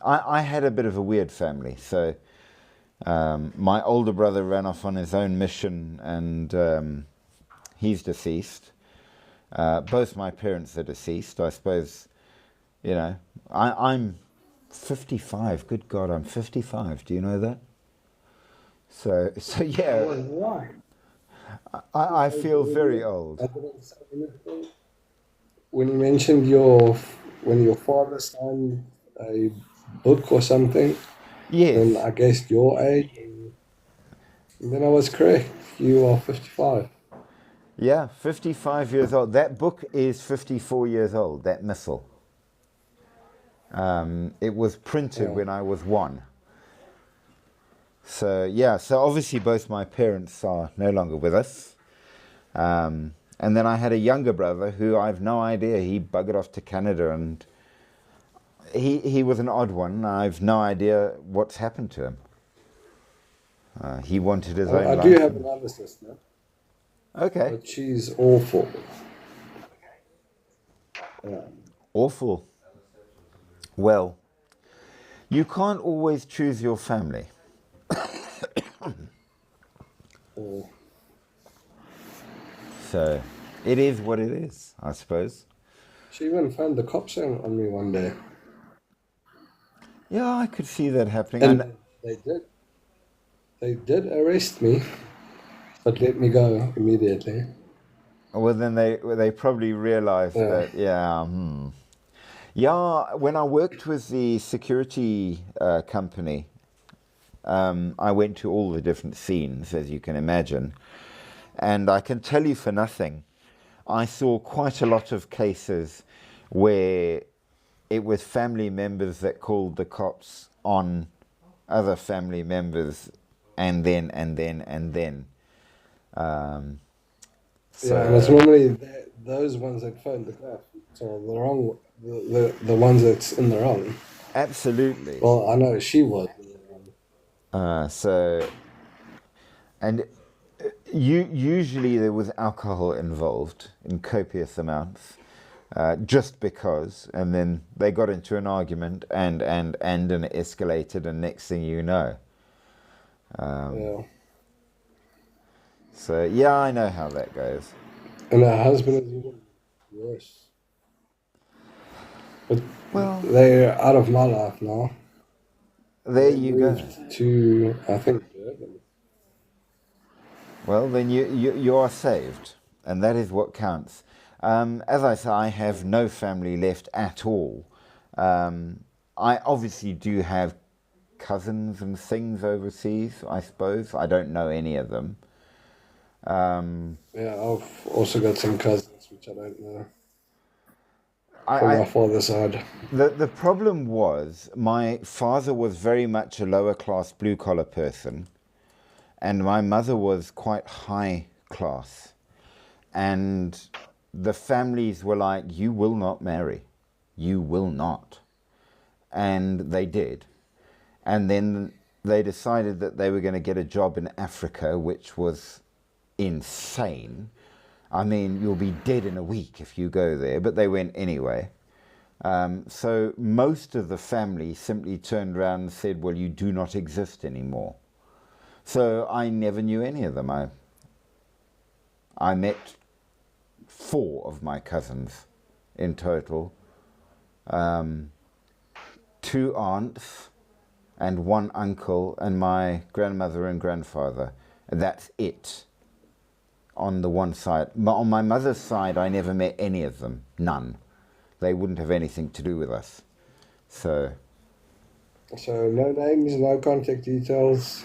I had a bit of a weird family. So my older brother ran off on his own mission and he's deceased. Both my parents are deceased. I suppose, I'm 55. Good God, I'm 55. Do you know that? So yeah, Why? I feel very old. I didn't say anything. When you mentioned when your father signed a book or something, then Yes. I guessed your age, and then I was correct. You are 55. Yeah, 55 years old. That book is 54 years old, that missal. It was printed Yeah. when I was 1. So, yeah, so obviously both my parents are no longer with us. And then I had a younger brother who I've no idea. He buggered off to Canada and he was an odd one. I've no idea what's happened to him. He wanted his own I do life. have another sister, Okay. but she's awful. Yeah. Awful. Well, you can't always choose your family. Oh. So it is what it is, I suppose. She even found the cops on me one day, Yeah, I could see that happening. and they did. They did arrest me, but let me go immediately. Well, then they probably realized Yeah. that, yeah. Yeah, when I worked with the security company, I went to all the different scenes, as you can imagine. And I can tell you for nothing, I saw quite a lot of cases where it was family members that called the cops on other family members and then. Yeah, and it's normally those ones that phone the cops. So the wrong, the ones that's in the wrong. Absolutely. Well, I know she was. And usually there was alcohol involved in copious amounts, just because, and then they got into an argument and it escalated, and next thing you know. Yeah. So yeah, I know how that goes. And her husband is even worse. But Well, they're out of my life now. there They you go. moved to, I think, Durban. Well, then you are saved, and that is what counts. As I say, I have no family left at all. I obviously do have cousins and things overseas, I suppose. I don't know any of them. Yeah, I've also got some cousins, which I don't know, from I my father's side. the problem was my father was very much a lower class blue collar person, and my mother was quite high class, and the families were like, you will not marry, you will not, and they did. And then they decided that they were going to get a job in Africa, which was insane. I mean, you'll be dead in a week if you go there, but they went anyway. So most of the family simply turned around and said, well, you do not exist anymore. So I never knew any of them. I met 4 of my cousins in total. 2 aunts and 1 uncle and my grandmother and grandfather. That's it on the one side. On my mother's side, I never met any of them. None. They wouldn't have anything to do with us. So no names, no contact details.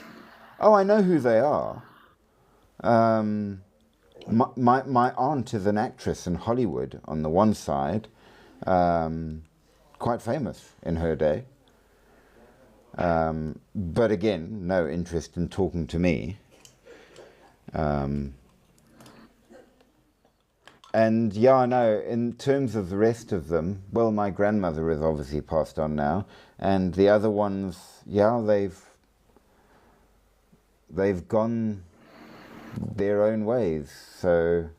Oh, I know who they are. My aunt is an actress in Hollywood on the one side, quite famous in her day. But again, no interest in talking to me. And yeah, no, in terms of the rest of them, well, my grandmother is obviously passed on now, and the other ones, yeah, they've gone their own ways. So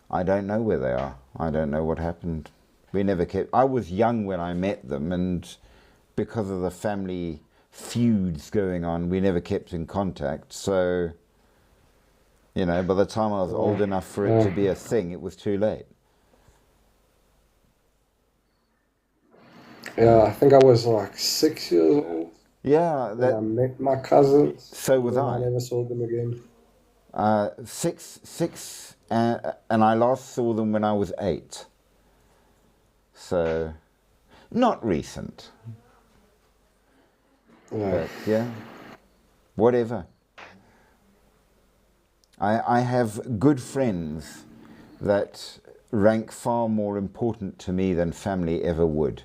I don't know where they are. I don't know what happened. We never kept. I was young when I met them, and because of the family feuds going on, we never kept in contact. So, you know, by the time I was old enough for it to be a thing, it was too late. Yeah, I think I was like 6 years old Yeah, when I met my cousins. so was I I. never saw them again. Six, and I last saw them when I was 8. So, not recent, No. but yeah, whatever. I have good friends that rank far more important to me than family ever would.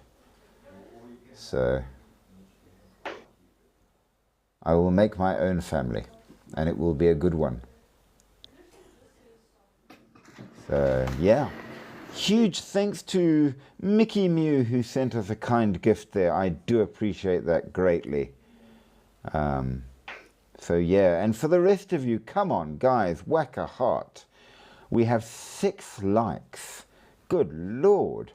So, I will make my own family, and it will be a good one. So, yeah. Huge thanks to Mickey Mew, who sent us a kind gift there. I do appreciate that greatly. So, yeah. And for the rest of you, come on, guys, whack a heart. We have 6 likes. Good Lord.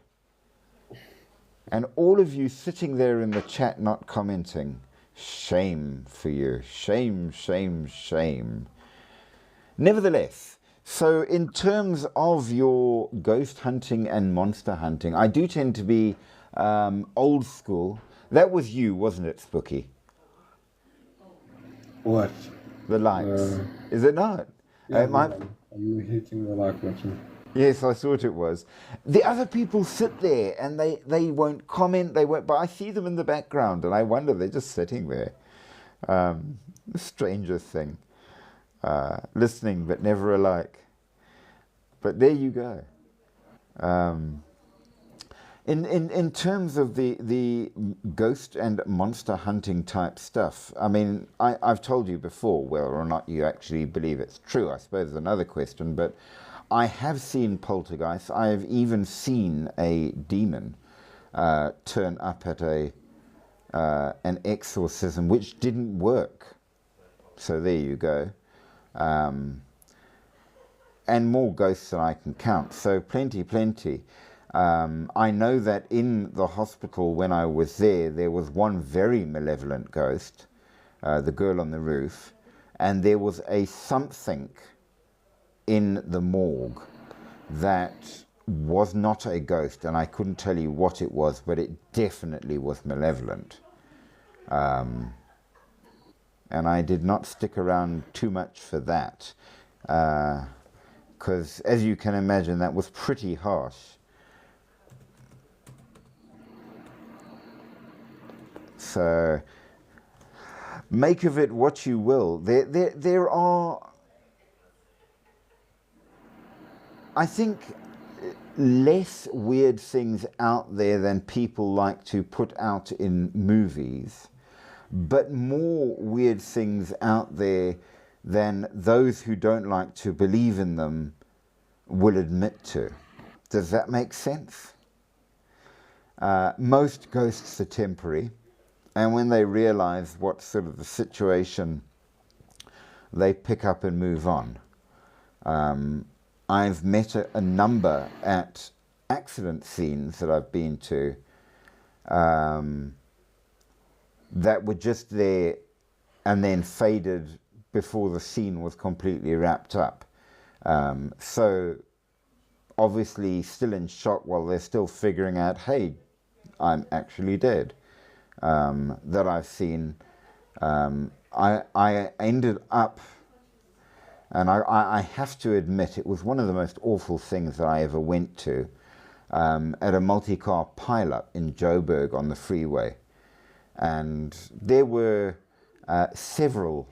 And all of you sitting there in the chat not commenting. Shame for you. Shame, shame, shame. Nevertheless, so in terms of your ghost hunting and monster hunting, I do tend to be old school. That was you, wasn't it, Spooky? What? The likes. Is it not? Yeah, My- I'm hitting the like button. Yes, I thought it was. The other people sit there and they won't comment, they won't, but I see them in the background and I wonder, they're just sitting there. The strangest thing. Listening but never alike. But there you go. In terms of the ghost and monster hunting type stuff, I mean, I've told you before, whether or not you actually believe it's true, I suppose is another question, but I have seen poltergeists. I have even seen a demon turn up at an exorcism, which didn't work. So there you go. And more ghosts than I can count. So plenty. I know that in the hospital when I was there was one very malevolent ghost, the girl on the roof, and there was a something in the morgue that was not a ghost, and I couldn't tell you what it was, but it definitely was malevolent. And I did not stick around too much for that, because as you can imagine, that was pretty harsh. So make of it what you will. There are, I think, less weird things out there than people like to put out in movies, but more weird things out there than those who don't like to believe in them will admit to. Does that make sense? Most ghosts are temporary. And when they realize what sort of the situation, they pick up and move on. I've met a number at accident scenes that I've been to that were just there and then faded before the scene was completely wrapped up. So obviously still in shock while they're still figuring out, hey, I'm actually dead. That I've seen. I ended up, and I have to admit, it was one of the most awful things that I ever went to, at a multi-car pileup in Joburg on the freeway. And there were several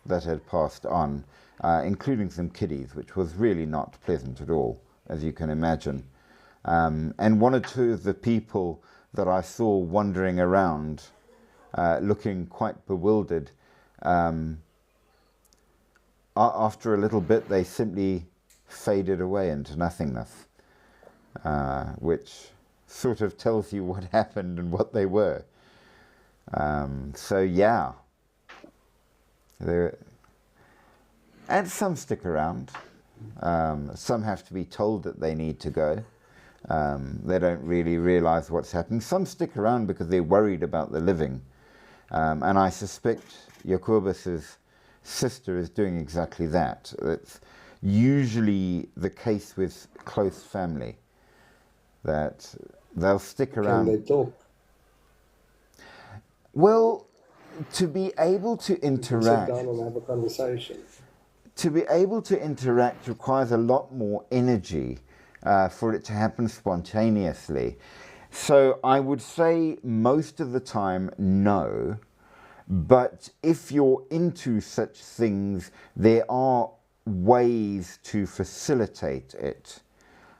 that had passed on, including some kiddies, which was really not pleasant at all, as you can imagine. And one or two of the people that I saw wandering around, looking quite bewildered, after a little bit they simply faded away into nothingness, which sort of tells you what happened and what they were. So yeah, and some stick around. Some have to be told that they need to go. They don't really realize what's happening. Some stick around because they're worried about the living. And I suspect Jacobus's sister is doing exactly that. It's usually the case with close family, that they'll stick around. Can they talk? Well, to be able to interact, sit down and have a conversation. To be able to interact requires a lot more energy for it to happen spontaneously. So I would say most of the time, no. But if you're into such things, there are ways to facilitate it.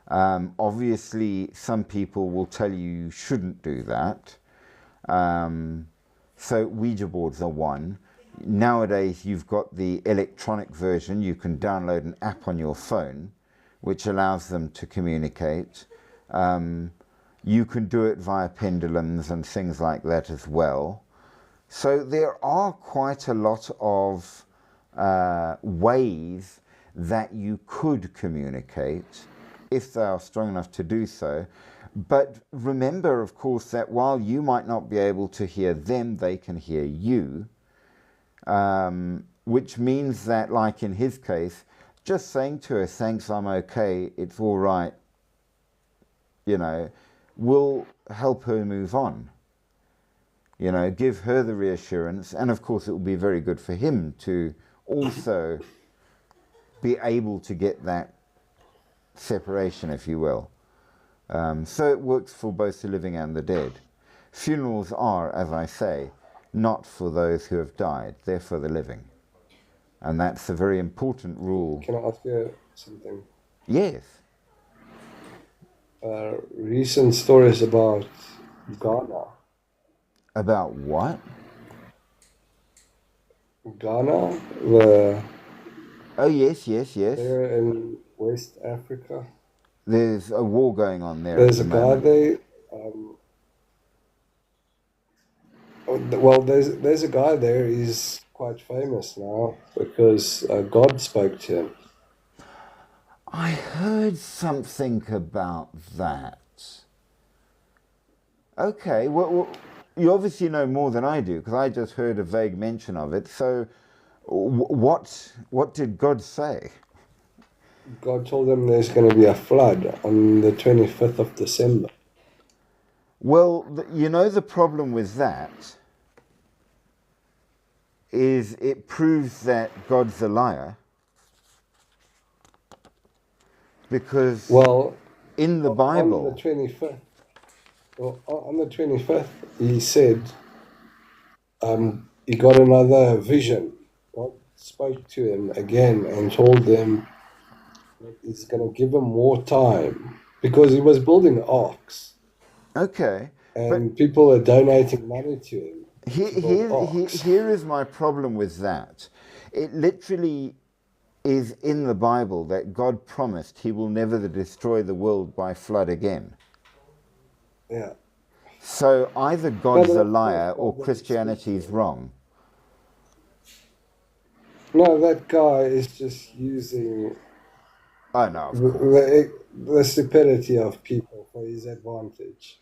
Obviously, some people will tell you you shouldn't do that. So Ouija boards are one. Nowadays, you've got the electronic version. You can download an app on your phone, which allows them to communicate. You can do it via pendulums and things like that as well. So there are quite a lot of ways that you could communicate if they are strong enough to do so. But remember, of course, that while you might not be able to hear them, they can hear you, which means that, like in his case, just saying to her, thanks, I'm okay, it's all right, you know, will help her move on. You know, give her the reassurance, and of course it will be very good for him to also be able to get that separation, if you will. So it works for both the living and the dead. Funerals are, as I say, not for those who have died, they're for the living. And that's a very important rule. Can I ask you something? Yes. Recent stories about Ghana. About what? Ghana, Oh, yes. they're in West Africa. There's a war going on there. There's a guy there. Well, there's a guy there. He's quite famous now because God spoke to him. I heard something about that. Okay, well, you obviously know more than I do, because I just heard a vague mention of it. So what did God say? God told him there's going to be a flood on the 25th of December. Well, you know, the problem with that is it proves that God's a liar. Because in the Bible, on the 25th, he said he got another vision. God spoke to him again and told him that he's going to give him more time because he was building arks. Okay. And people are donating money to him. Here is my problem with that. It literally is in the Bible that God promised he will never destroy the world by flood again. Yeah. So either No, God's a that's liar or God that is Christianity's speaking. wrong. No, that guy is just using Oh no, of course. the stupidity of people for his advantage.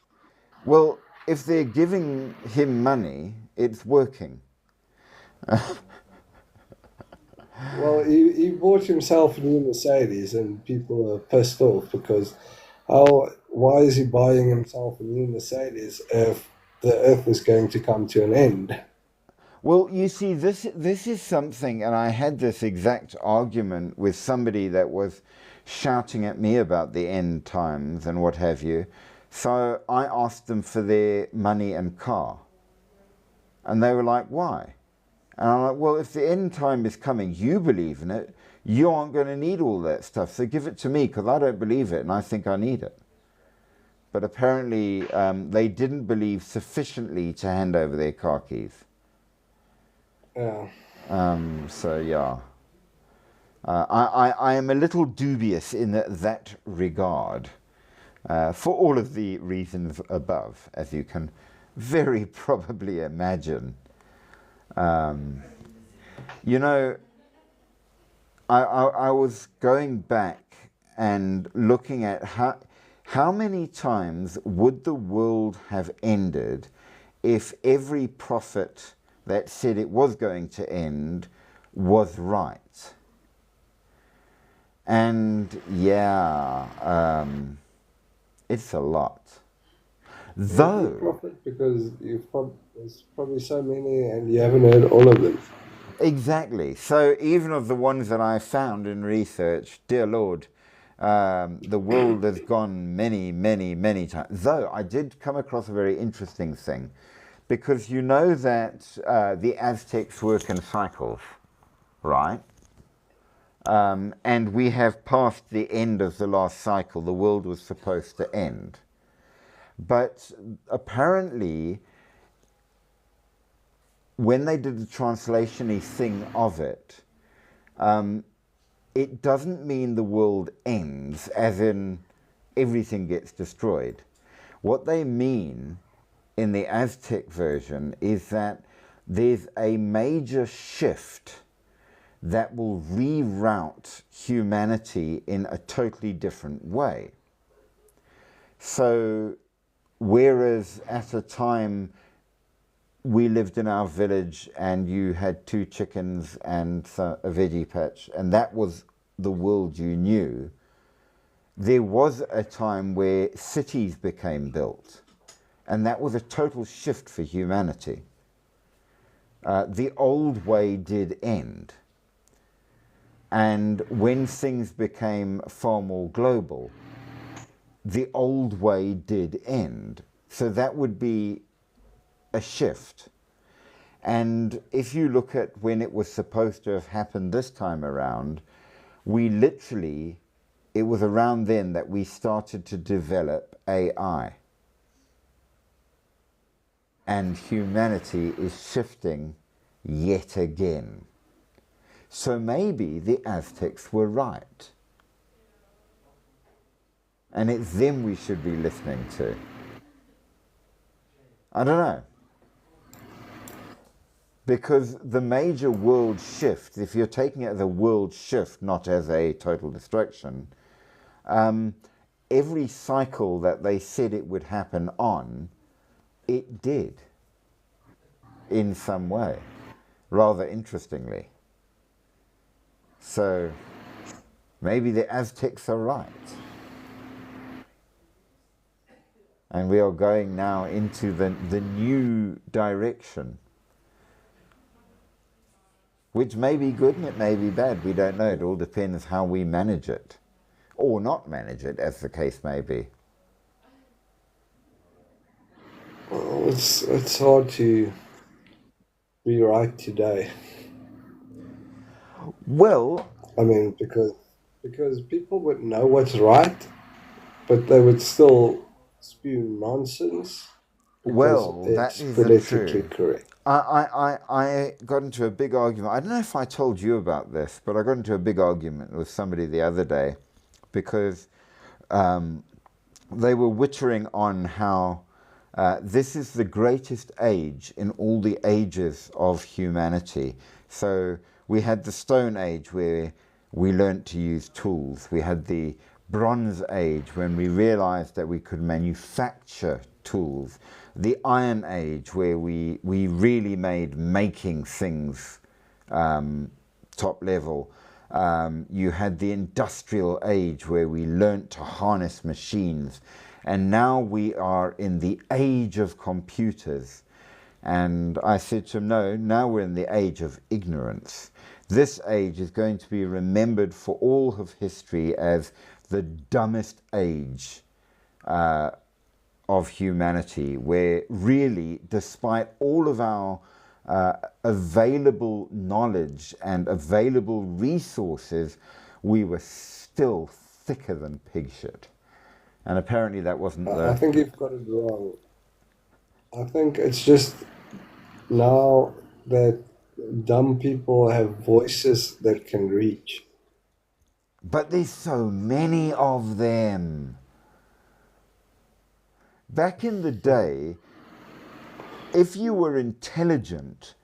Well, if they're giving him money, it's working. Well, he bought himself a new Mercedes, and people are pissed off because why is he buying himself a new Mercedes if the earth is going to come to an end? Well, you see, this is something, and I had this exact argument with somebody that was shouting at me about the end times and what have you. So I asked them for their money and car. And they were like, why? And I'm like, well, if the end time is coming, you believe in it, you aren't going to need all that stuff. So give it to me because I don't believe it and I think I need it. But apparently they didn't believe sufficiently to hand over their car keys. Yeah. So yeah, I am a little dubious in that regard for all of the reasons above, as you can very probably imagine. You know, I was going back and looking at how many times would the world have ended if every prophet that said it was going to end was right. And yeah, it's a lot. Maybe profit because there's probably so many and you haven't heard all of them. Exactly. So even of the ones that I found in research, dear Lord, the world has gone many, many, many times. Though I did come across a very interesting thing. Because you know that the Aztecs work in cycles, right? And we have passed the end of the last cycle. The world was supposed to end. But apparently, when they did the translation-y thing of it, it doesn't mean the world ends, as in everything gets destroyed. What they mean in the Aztec version is that there's a major shift that will reroute humanity in a totally different way. So whereas at a time we lived in our village and you had 2 chickens and a veggie patch and that was the world you knew, there was a time where cities became built. And that was a total shift for humanity. The old way did end. And when things became far more global, the old way did end. So that would be a shift. And if you look at when it was supposed to have happened this time around, it was around then that we started to develop AI. And humanity is shifting yet again. So maybe the Aztecs were right. And it's them we should be listening to. I don't know. Because the major world shift, if you're taking it as a world shift, not as a total destruction, every cycle that they said it would happen on, it did, in some way, rather interestingly. So maybe the Aztecs are right. And we are going now into the new direction, which may be good and it may be bad. We don't know. It all depends how we manage it, or not manage it, as the case may be. Well, it's hard to be right today. Well, I mean, because people would know what's right, but they would still spew nonsense because well, it's that isn't politically true. correct. I got into a big argument. I don't know if I told you about this, but I got into a big argument with somebody the other day because they were wittering on how This is the greatest age in all the ages of humanity. So we had the Stone Age where we learnt to use tools. We had the Bronze Age when we realized that we could manufacture tools. The Iron Age where we really made making things top level. You had the Industrial Age where we learnt to harness machines. And now we are in the age of computers. And I said to him, no, now we're in the age of ignorance. This age is going to be remembered for all of history as the dumbest age of humanity, where really, despite all of our available knowledge and available resources, we were still thicker than pig shit. And apparently that wasn't I think you've got it wrong. I think it's just now that dumb people have voices that can reach. But there's so many of them. Back in the day, if you were intelligent,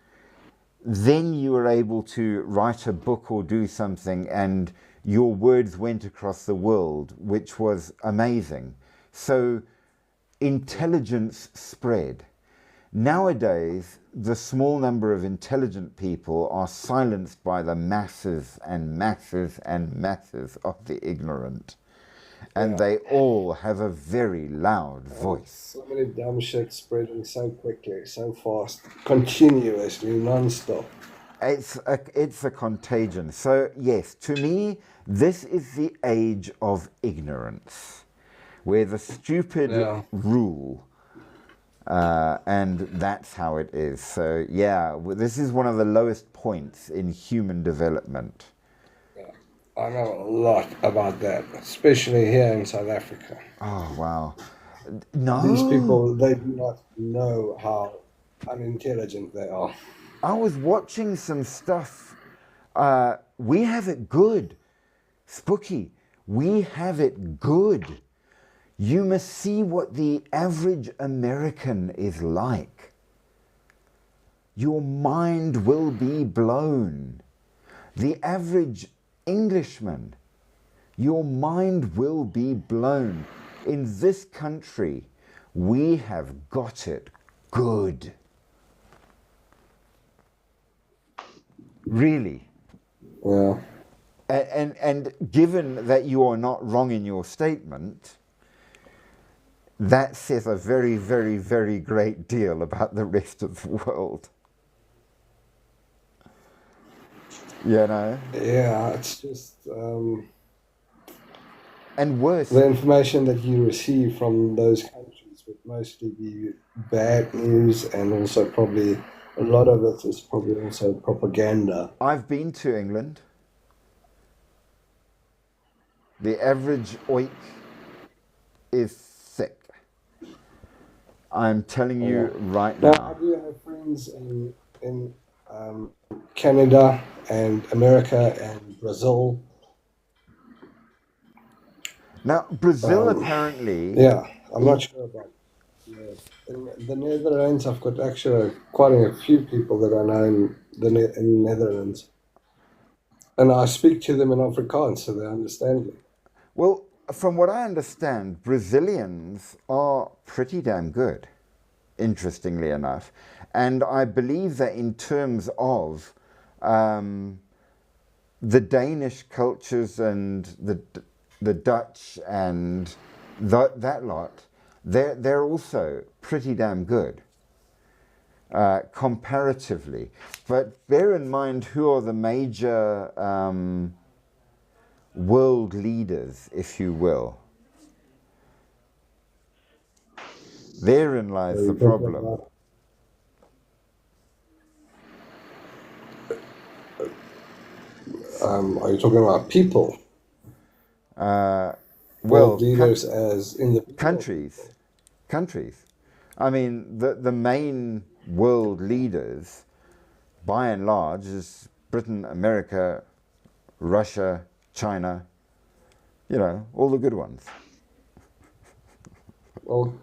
then you were able to write a book or do something and your words went across the world, which was amazing. So intelligence spread. Nowadays, the small number of intelligent people are silenced by the masses and masses and masses of the ignorant. And Yeah. they all have a very loud voice. So many dumb shit spreading so quickly, so fast, continuously, non-stop. It's a contagion. So yes, to me, this is the age of ignorance, where the stupid Yeah. rule, and that's how it is. So yeah, this is one of the lowest points in human development. I know a lot about that, especially here in South Africa. Oh wow, These no! people, they do not know how unintelligent they are. I was watching some stuff. We have it good, Spooky. We have it good. You must see what the average American is like. Your mind will be blown. The average Englishman, your mind will be blown. In this country, we have got it good. Really. Yeah. And given that you are not wrong in your statement, that says a very, very, very great deal about the rest of the world. You know? Yeah, it's just And worse, the information that you receive from those countries would mostly be bad news, and also probably a lot of it is probably also propaganda. I've been to England. The average oik is thick. I'm telling you right Now, I now. do have friends in Canada and America and Brazil. Now, Brazil apparently, Yeah, I'm not sure about. Yeah. In the Netherlands, I've got actually quite a few people that I know in in Netherlands, and I speak to them in Afrikaans, so they understand me. well, from what I understand, Brazilians are pretty damn good, interestingly enough. And I believe that in terms of the Danish cultures and the Dutch and that lot, they're also pretty damn good comparatively. But bear in mind who are the major world leaders, if you will. Therein lies the You're talking problem. about, are you talking about people, Well, world leaders, as in the countries. I mean, the main world leaders, by and large, is Britain, America, Russia, China, you know, all the good ones. Well,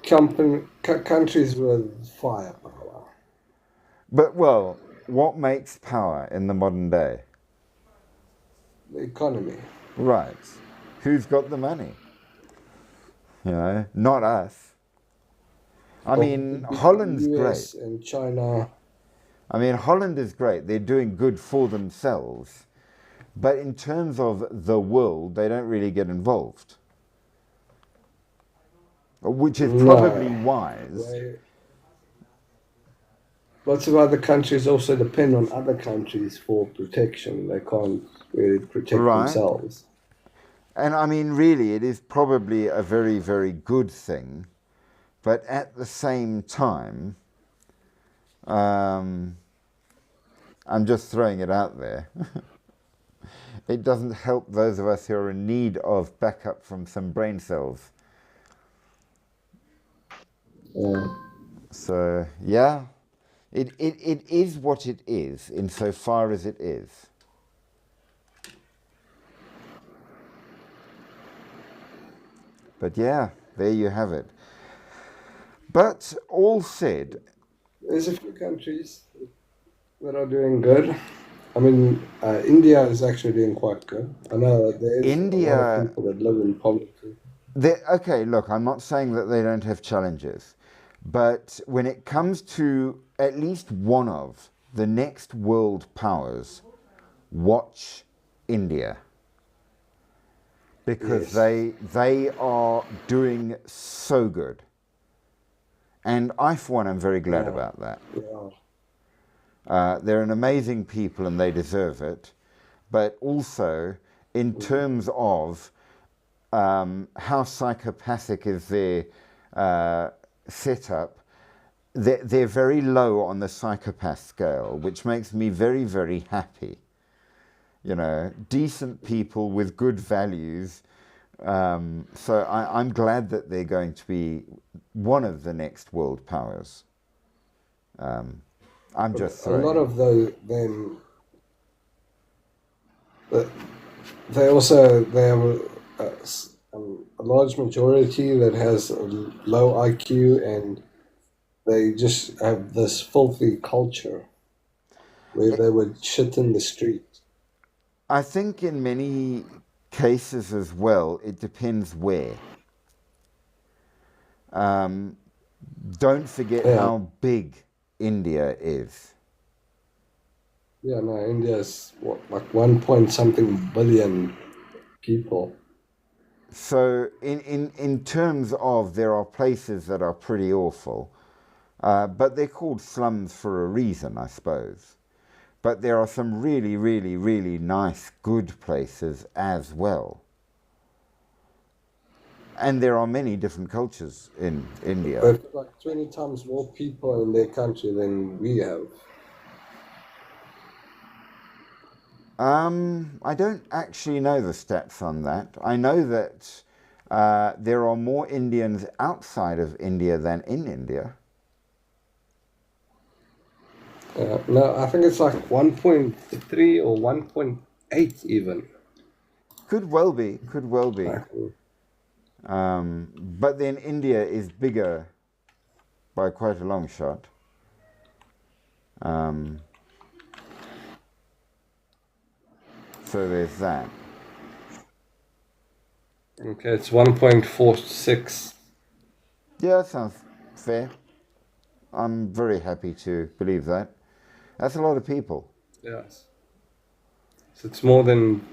countries with firepower. But, well, what makes power in the modern day? The economy. Right. Who's got the money? You know, not us. I mean, Holland's the great. US and China. I mean, Holland is great. They're doing good for themselves. But in terms of the world, they don't really get involved. Which is probably wise. Lots of other countries also depend on other countries for protection. They can't really protect themselves. And I mean, really, it is probably a very, very good thing. But at the same time, I'm just throwing it out there. It doesn't help those of us who are in need of backup from some brain cells. So, yeah, it is what it is, insofar as it is. But yeah, there you have it. But all said, there's a few countries that are doing good. I mean, India is actually doing quite good. I know that there's a lot of people that live in poverty. Okay, look, I'm not saying that they don't have challenges. But when it comes to at least one of the next world powers, watch India. Because they are doing so good. And I, for one, am very glad about that. They're an amazing people and they deserve it. But also, in terms of how psychopathic is their setup, they're very low on the psychopath scale, which makes me very, very happy. You know, decent people with good values. So I'm glad that they're going to be one of the next world powers. I'm just throwing a lot of them. They have a large majority that has a low IQ, and they just have this filthy culture where they would shit in the street. I think in many cases as well, it depends where. Don't forget how big India is. Yeah, no, India is like 1 point something billion people. So in terms of, there are places that are pretty awful, but they're called slums for a reason, I suppose. But there are some really, really, really nice, good places as well. And there are many different cultures in India. They've got like 20 times more people in their country than we have. I don't actually know the stats on that. I know that there are more Indians outside of India than in India. No, I think it's like 1.3 or 1.8 even. Could well be. But then India is bigger by quite a long shot. So there's that. Okay, it's 1.46. Yeah, that sounds fair. I'm very happy to believe that. That's a lot of people. Yes. So it's more than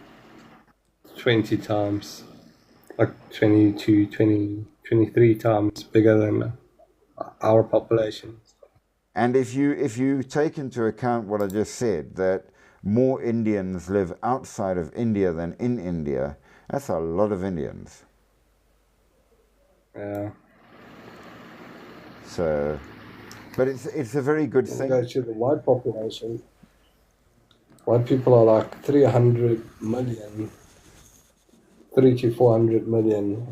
20 times, like 22, 20, 23 times bigger than our population. And if you take into account what I just said, that more Indians live outside of India than in India, that's a lot of Indians. Yeah. So, but it's a very good thing. Go to the white population. White people are like 300 million, 3 to 400 million,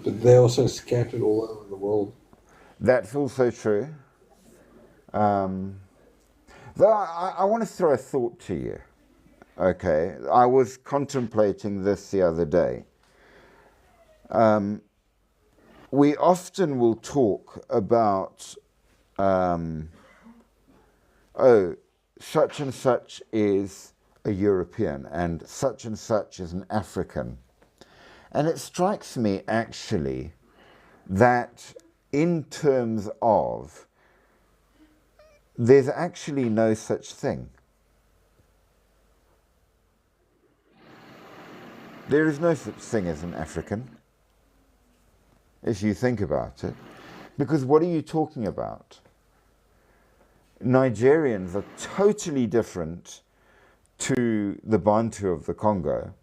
but they're also scattered all over the world. That's also true. Though I want to throw a thought to you. Okay, I was contemplating this the other day. we often will talk about, oh, such and such is a European and such is an African. And it strikes me actually that in terms of, there's actually no such thing. There is no such thing as an African, if you think about it. Because what are you talking about? Nigerians are totally different to the Bantu of the Congo,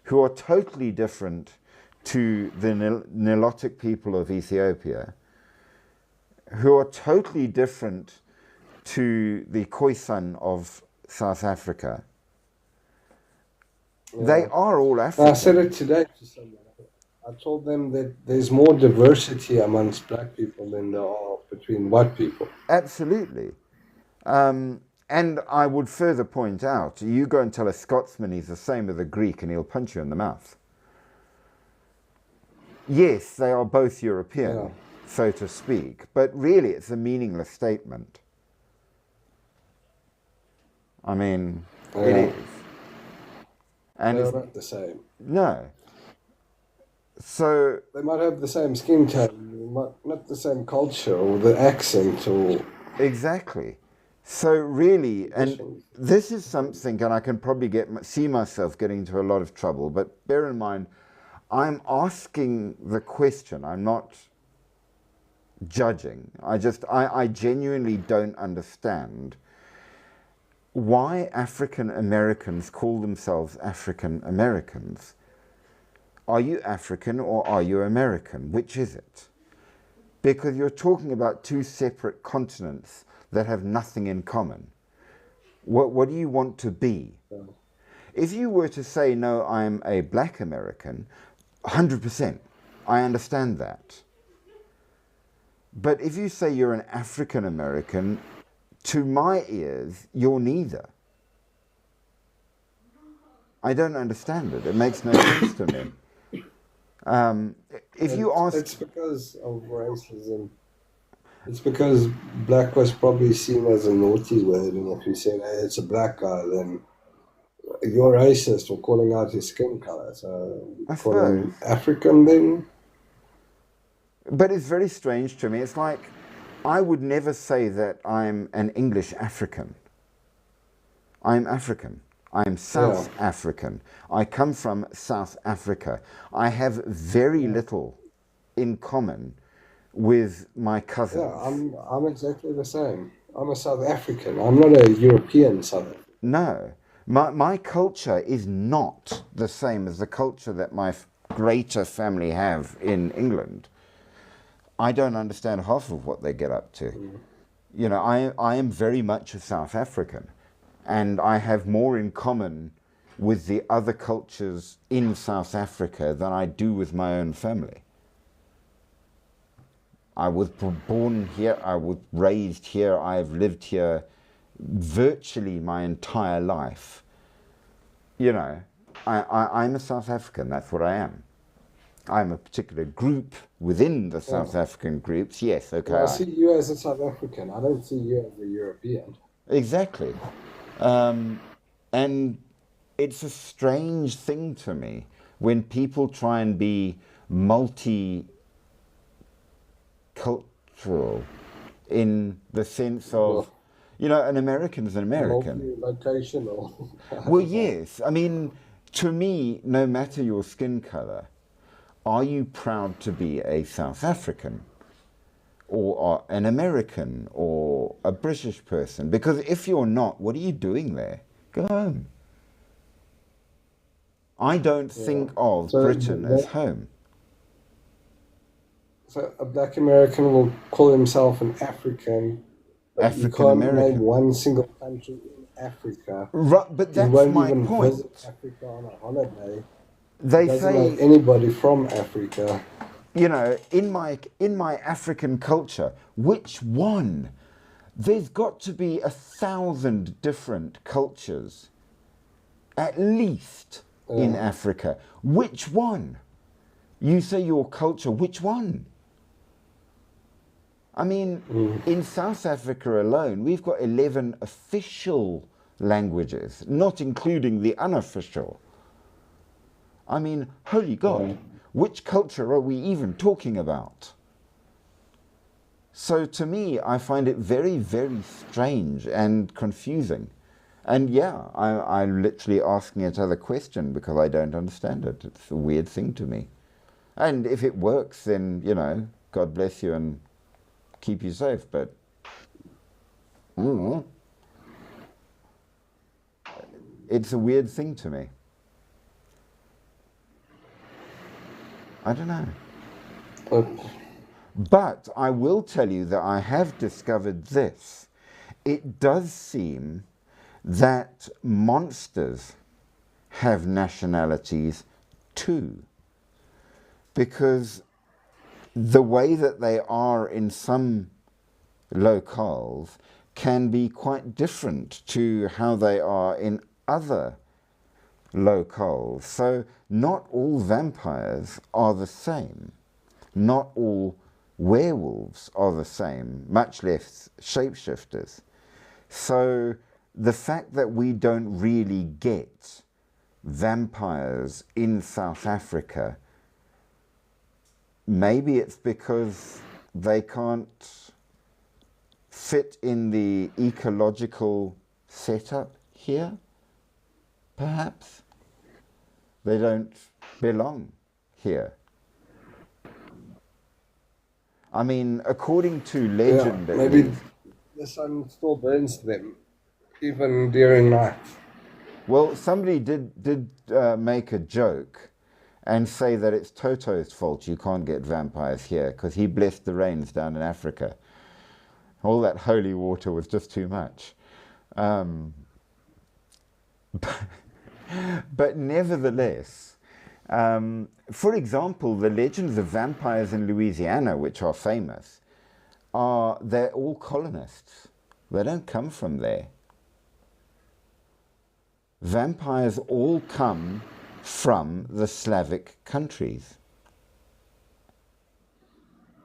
who are totally different to the Nilotic people of Ethiopia, who are totally different to the Khoisan of South Africa. Yeah. They are all African. I said it today to someone. I told them that there's more diversity amongst black people than there are between white people. Absolutely. And I would further point out, you go and tell a Scotsman he's the same as a Greek and he'll punch you in the mouth. Yes, they are both European, so to speak, but really it's a meaningless statement. I mean, it is. And they're not the same. No. So they might have the same skin tone, not the same culture or the accent or... Exactly. So really, and this is something, and I can probably see myself getting into a lot of trouble, but bear in mind, I'm asking the question, I'm not judging. I genuinely don't understand why African Americans call themselves African Americans. Are you African or are you American? Which is it? Because you're talking about two separate continents that have nothing in common. What do you want to be? If you were to say, no, I'm a black American, 100%, I understand that. But if you say you're an African American, to my ears, you're neither. I don't understand it. It makes no sense to me. It's because of racism. It's because black was probably seen as a naughty word, and if you say, hey, it's a black guy, then you're racist or calling out his skin color. So call him African then. But it's very strange to me. It's like, I would never say that I'm an English African. I'm African. I'm South African. I come from South Africa. I have very little in common with my cousins. Yeah, I'm exactly the same. I'm a South African. I'm not a European South African. No. My culture is not the same as the culture that my greater family have in England. I don't understand half of what they get up to. You know, I am very much a South African, and I have more in common with the other cultures in South Africa than I do with my own family. I was born here, I was raised here, I've lived here virtually my entire life. You know, I'm a South African, that's what I am. I'm a particular group within the South African groups, yes, okay. Well, I see you as a South African, I don't see you as a European. Exactly. And it's a strange thing to me when people try and be multicultural in the sense of, you know, an American's an American. Multi-locational. Well, yes. I mean, to me, no matter your skin color, are you proud to be a South African or an American or a British person? Because if you're not, what are you doing there? Go home. I don't think of Britain as home. So a black American will call himself an African. African American. You can't name one single country in Africa. Right, but that's you won't my even point. Visit Africa on a holiday. They doesn't say know anybody from Africa. You know, in my African culture, which one? There's got to be 1,000 different cultures, at least, in Africa. Which one? You say your culture, which one? I mean, in South Africa alone, we've got 11 official languages, not including the unofficial. I mean, holy God, which culture are we even talking about? So to me, I find it very, very strange and confusing. And yeah, I'm literally asking it as a question because I don't understand it. It's a weird thing to me. And if it works, then, you know, God bless you and keep you safe. But, it's a weird thing to me. I don't know. But I will tell you that I have discovered this. It does seem that monsters have nationalities too, because the way that they are in some locales can be quite different to how they are in other locales. So not all vampires are the same. Not all werewolves are the same, much less shapeshifters. So the fact that we don't really get vampires in South Africa, maybe it's because they can't fit in the ecological setup here, perhaps. They don't belong here. I mean, according to legend, Yeah, maybe the sun still burns them, even during night. Well, somebody did make a joke and say that it's Toto's fault you can't get vampires here because he blessed the rains down in Africa. All that holy water was just too much. But nevertheless, for example, the legends of vampires in Louisiana, which are famous, they're all colonists. They don't come from there. Vampires all come from the Slavic countries.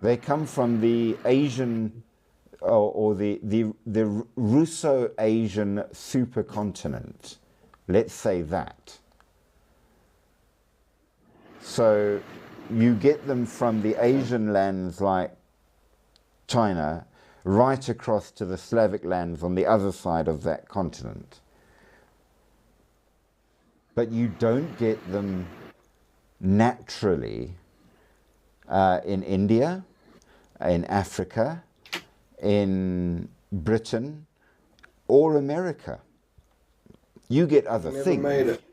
They come from the Asian or the Russo-Asian supercontinent. Let's say that. So you get them from the Asian lands like China right across to the Slavic lands on the other side of that continent. But you don't get them naturally in India, in Africa, in Britain, or America. You get other things. Never made it.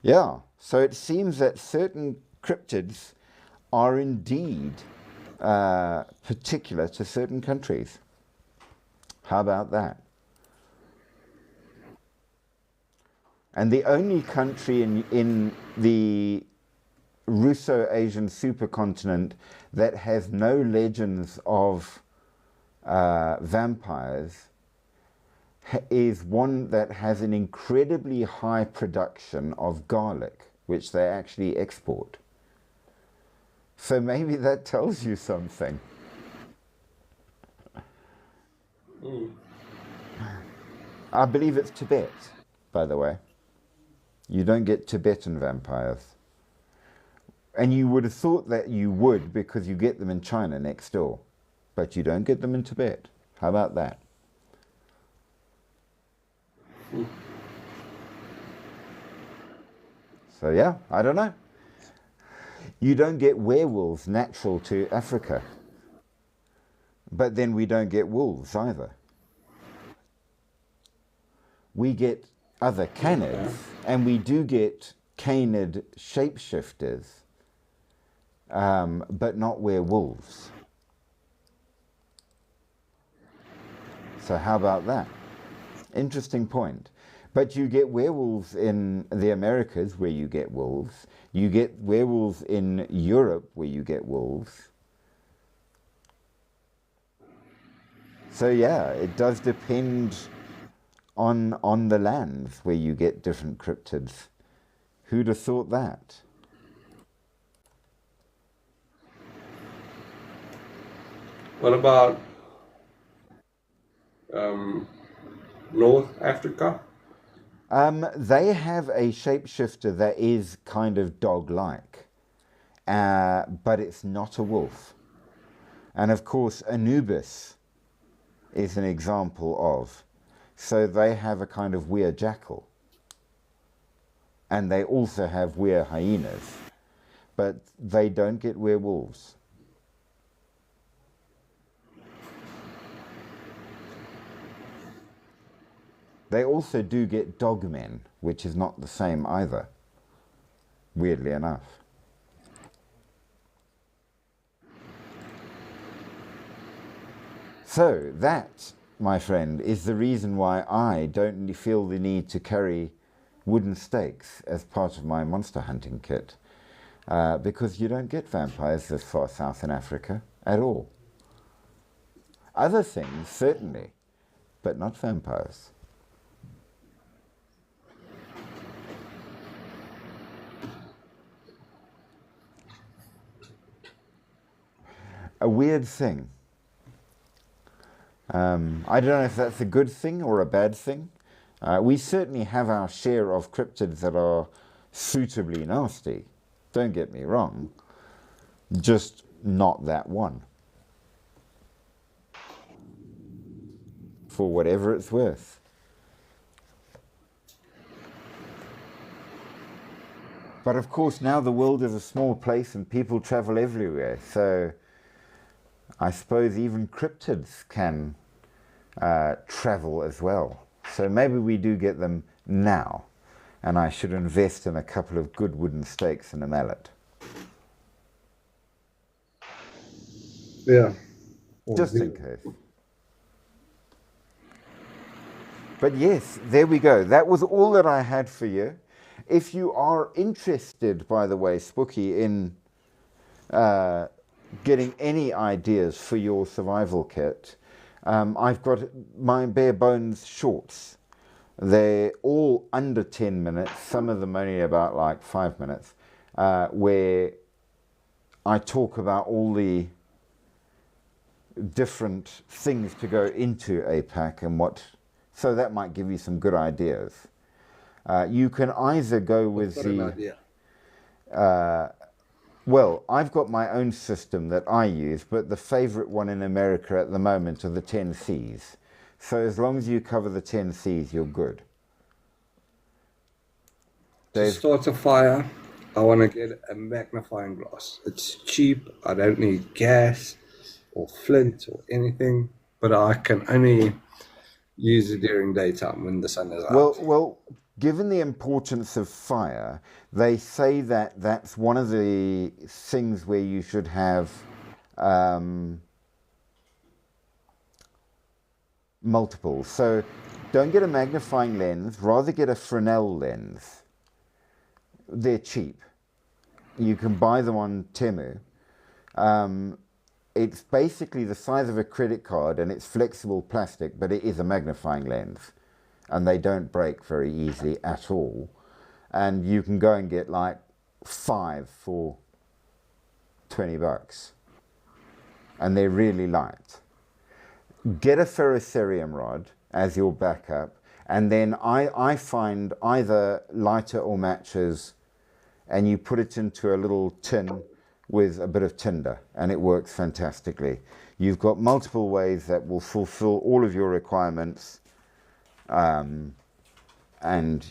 Yeah, so it seems that certain cryptids are indeed particular to certain countries. How about that? And the only country in the Russo-Asian supercontinent that has no legends of vampires is one that has an incredibly high production of garlic, which they actually export. So maybe that tells you something. I believe it's Tibet, by the way. You don't get Tibetan vampires. And you would have thought that you would because you get them in China next door. But you don't get them in Tibet. How about that? So yeah, I don't know. You don't get werewolves natural to Africa. But then we don't get wolves either. We get other canids, and we do get canid shapeshifters, but not werewolves. So how about that? Interesting point. But you get werewolves in the Americas where you get wolves. You get werewolves in Europe where you get wolves. So yeah, it does depend on the lands where you get different cryptids. Who'd have thought that? What about North Africa? They have a shapeshifter that is kind of dog-like, but it's not a wolf. And of course, Anubis is an example of. So they have a kind of weird jackal. And they also have weird hyenas. But they don't get werewolves. They also do get dogmen, which is not the same either, weirdly enough. So that, my friend, is the reason why I don't feel the need to carry wooden stakes as part of my monster hunting kit. Because you don't get vampires this far south in Africa at all. Other things, certainly, but not vampires. A weird thing. I don't know if that's a good thing or a bad thing. We certainly have our share of cryptids that are suitably nasty. Don't get me wrong. Just not that one. For whatever it's worth. But of course, now the world is a small place and people travel everywhere. So I suppose even cryptids can travel as well. So maybe we do get them now. And I should invest in a couple of good wooden stakes and a mallet. Yeah. Just in case. But yes, there we go. That was all that I had for you. If you are interested, by the way, Spooky, in getting any ideas for your survival kit, I've got my bare bones shorts. They're all under 10 minutes, some of them only about like 5 minutes, where I talk about all the different things to go into a pack and what, so that might give you some good ideas. You can either go with well, I've got my own system that I use, but the favorite one in America at the moment are the 10 Cs. So as long as you cover the 10 Cs, you're good. To start a fire, I want to get a magnifying glass. It's cheap. I don't need gas or flint or anything, but I can only use it during daytime when the sun is out. Well, given the importance of fire, they say that that's one of the things where you should have multiples. So don't get a magnifying lens, rather get a Fresnel lens. They're cheap. You can buy them on Temu. It's basically the size of a credit card and it's flexible plastic, but it is a magnifying lens. And they don't break very easily at all. And you can go and get like 5 for $20. And they're really light. Get a ferrocerium rod as your backup. And then I find either lighter or matches, and you put it into a little tin with a bit of tinder, and it works fantastically. You've got multiple ways that will fulfill all of your requirements, and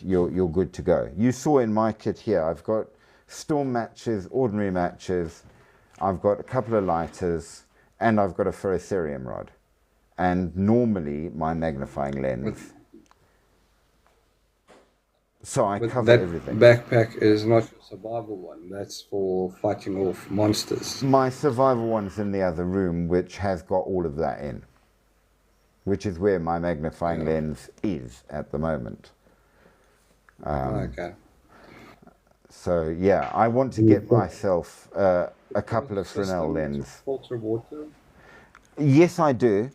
you're good to go. You saw in my kit here, I've got storm matches, ordinary matches, I've got a couple of lighters, and I've got a ferrocerium rod. And normally my magnifying lens. So I cover everything. Backpack is not your survival one. That's for fighting off monsters. My survival one's in the other room, which has got all of that in. Which is where my magnifying lens is at the moment. Okay. So yeah, I want to get myself a couple of Fresnel lenses. Filter water? Yes, I do.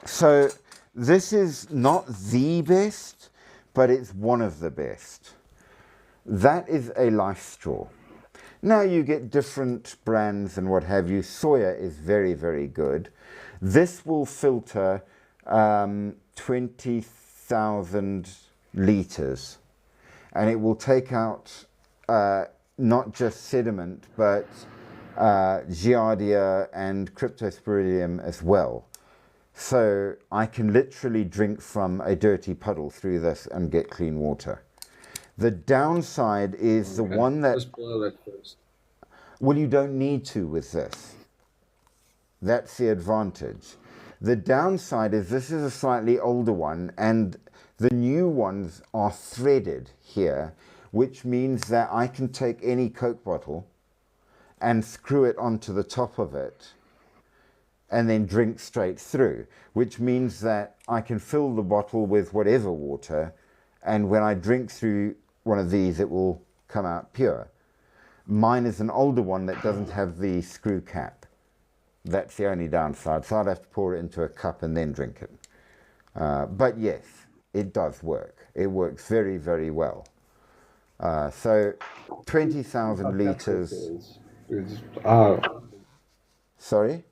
So this is not the best, but it's one of the best. That is a Life Straw. Now you get different brands and what have you. Soya is very, very good. This will filter 20,000 liters, and it will take out not just sediment, but giardia and cryptosporidium as well. So I can literally drink from a dirty puddle through this and get clean water. The downside is the one that... Just boil it first. Well, you don't need to with this. That's the advantage. The downside is this is a slightly older one, and the new ones are threaded here, which means that I can take any Coke bottle and screw it onto the top of it and then drink straight through, which means that I can fill the bottle with whatever water, and when I drink through one of these, it will come out pure. Mine is an older one that doesn't have the screw cap. That's the only downside. So I'd have to pour it into a cup and then drink it. But yes, it does work. It works very, very well. So 20,000 liters. Sorry?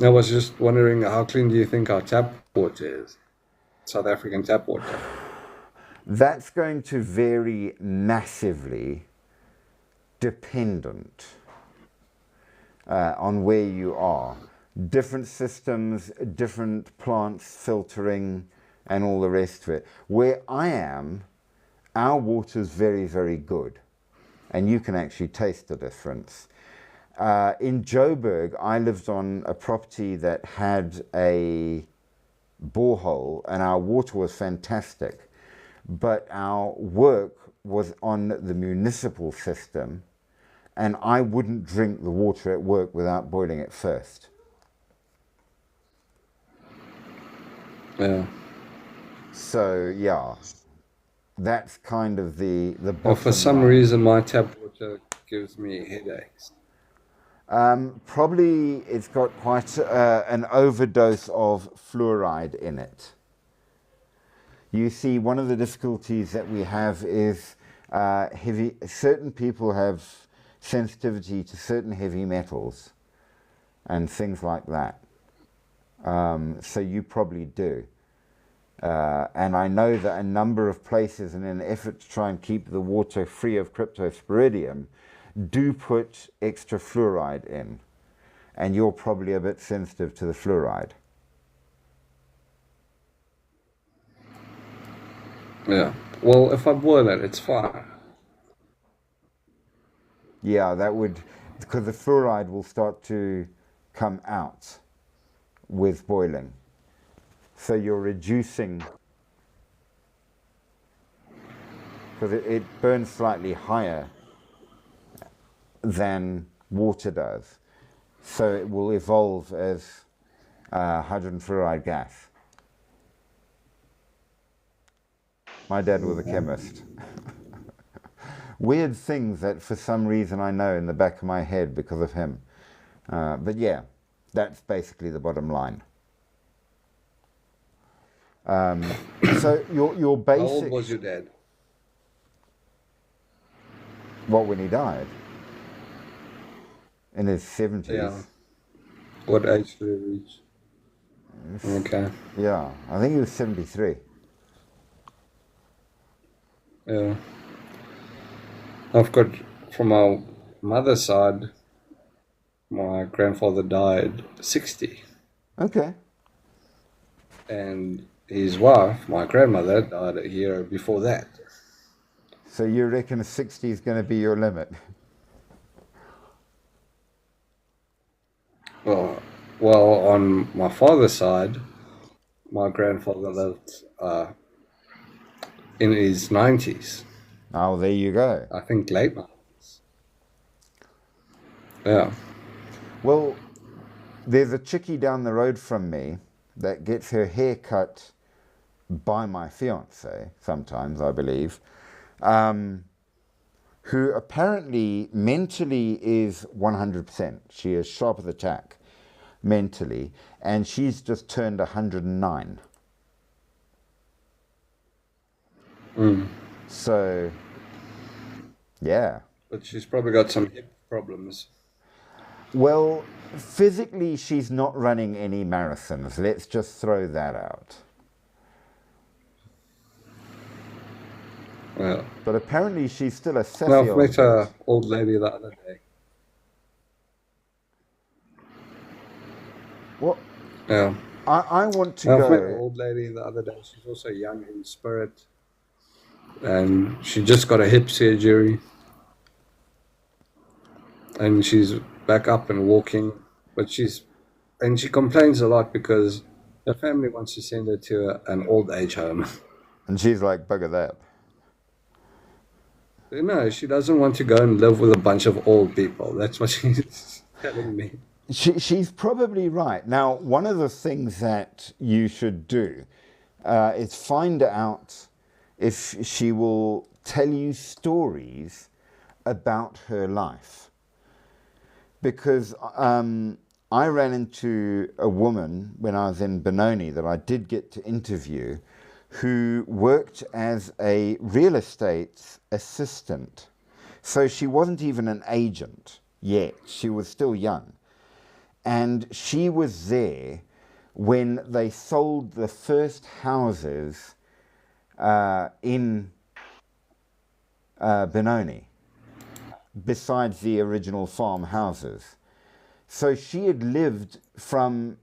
I was just wondering, how clean do you think our tap water is? South African tap water. That's going to vary massively, dependent on where you are. Different systems, different plants filtering, and all the rest of it. Where I am, our water's very, very good, and you can actually taste the difference. In Joburg, I lived on a property that had a borehole, and our water was fantastic, but our work was on the municipal system, and I wouldn't drink the water at work without boiling it first. Yeah. So yeah, that's kind of the Well, bottom for some line. reason, my tap water gives me headaches. Probably it's got quite an overdose of fluoride in it. You see, one of the difficulties that we have is certain people have sensitivity to certain heavy metals and things like that. So you probably do. And I know that a number of places, in an effort to try and keep the water free of cryptosporidium, do put extra fluoride in. And you're probably a bit sensitive to the fluoride. Yeah. Well, if I boil it, it's fine. Yeah, that would, because the fluoride will start to come out with boiling. So you're reducing, because it burns slightly higher than water does. So it will evolve as hydrogen fluoride gas. My dad was a chemist. Weird things that for some reason I know in the back of my head because of him. But yeah, that's basically the bottom line. So your How old basic... was your dad? What, when he died? In his 70s. Yeah. What age did he reach? Okay. Yeah, I think he was 73. Yeah. I've got, from our mother's side, my grandfather died 60. Okay. And his wife, my grandmother, died a year before that. So you reckon 60 is going to be your limit? Well, on my father's side, my grandfather lived in his 90s. Oh, there you go. I think late 90s. Yeah. Well, there's a chickie down the road from me that gets her hair cut by my fiance, sometimes, I believe, who apparently mentally is 100%. She is sharp as a tack mentally, and she's just turned 109. So, yeah. But she's probably got some hip problems. Well, physically, she's not running any marathons. Let's just throw that out. Yeah. But apparently, she's still a No, sassy I've old met an bitch. old lady the other day. Well, Yeah. I want to No, I've met an go. old lady the other day. She's also young in spirit. And she just got a hip surgery. And she's back up and walking. But she complains a lot because her family wants to send her to an old age home. And she's like, bugger that. No, she doesn't want to go and live with a bunch of old people. That's what she's telling me. She's probably right. Now, one of the things that you should do is find out if she will tell you stories about her life. Because I ran into a woman when I was in Benoni that I did get to interview who worked as a real estate assistant. So she wasn't even an agent yet. She was still young. And she was there when they sold the first houses in Benoni, besides the original farmhouses. So she had lived from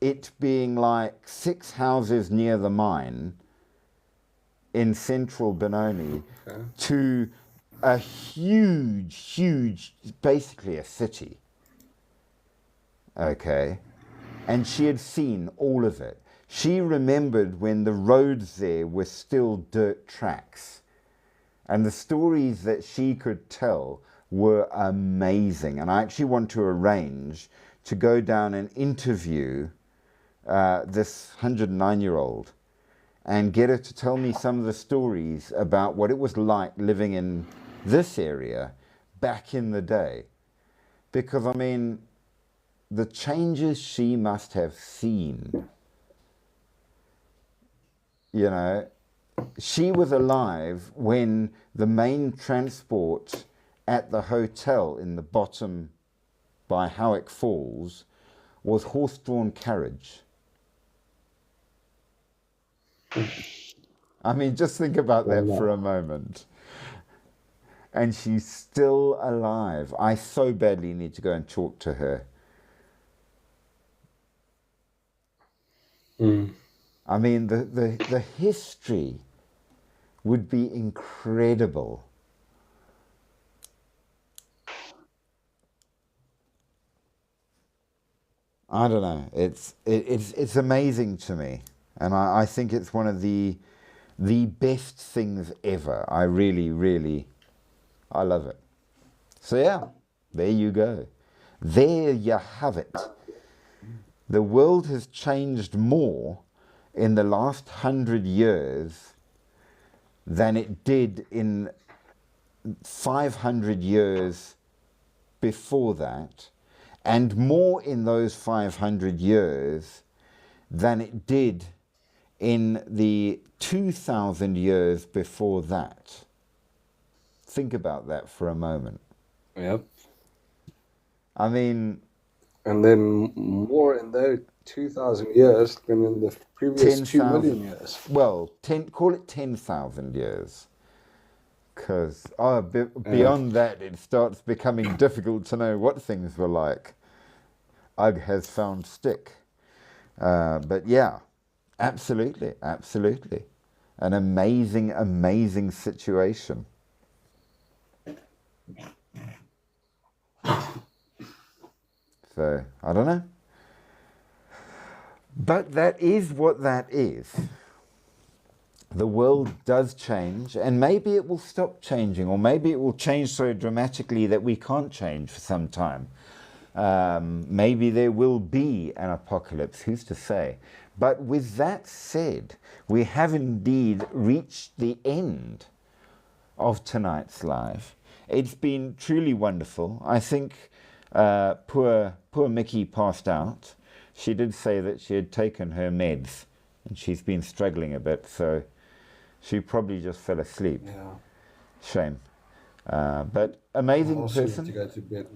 it being like 6 houses near the mine in central Benoni to a huge, basically a city. Okay. And she had seen all of it. She remembered when the roads there were still dirt tracks. And the stories that she could tell were amazing. And I actually want to arrange to go down and interview this 109-year-old and get her to tell me some of the stories about what it was like living in this area back in the day. Because, I mean, the changes she must have seen, you know, she was alive when the main transport at the hotel in the bottom by Howick Falls was horse-drawn carriage. I mean, just think about that for a moment. And she's still alive. I so badly need to go and talk to her. I mean, the history would be incredible. I don't know. It's amazing to me, and I think it's one of the best things ever. I really, I love it. So yeah, there you go. There you have it. The world has changed more in the last 100 years than it did in 500 years before that, and more in those 500 years than it did in the 2,000 years before that. Think about that for a moment. Yep. I mean, and then more in those 2,000 years than in the previous 2 million years. Well, call it 10,000 years. Because beyond that, it starts becoming difficult to know what things were like. Ugg has found stick. But yeah, absolutely. An amazing situation. So, I don't know. But that is what that is. The world does change, and maybe it will stop changing, or maybe it will change so dramatically that we can't change for some time. Maybe there will be an apocalypse, who's to say? But with that said, we have indeed reached the end of tonight's live. It's been truly wonderful. I think poor Mickey passed out. She did say that she had taken her meds and she's been struggling a bit, so she probably just fell asleep. Yeah. Shame. But amazing I also person. need to go to bed.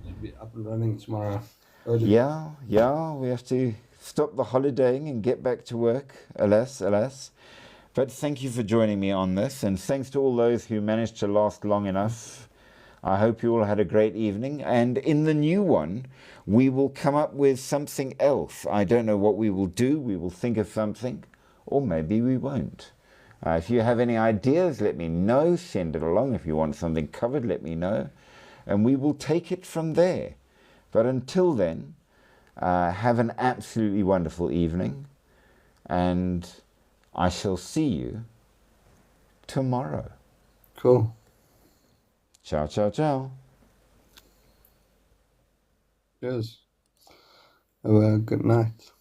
Should be up and running tomorrow. Early. Yeah, we have to stop the holidaying and get back to work, alas, alas. But thank you for joining me on this, and thanks to all those who managed to last long enough. I hope you all had a great evening, and in the new one, we will come up with something else. I don't know what we will do. We will think of something, or maybe we won't. If you have any ideas, let me know. Send it along. If you want something covered, let me know, and we will take it from there. But until then, have an absolutely wonderful evening, and I shall see you tomorrow. Cool. Ciao, ciao, ciao. Cheers. Have a good night.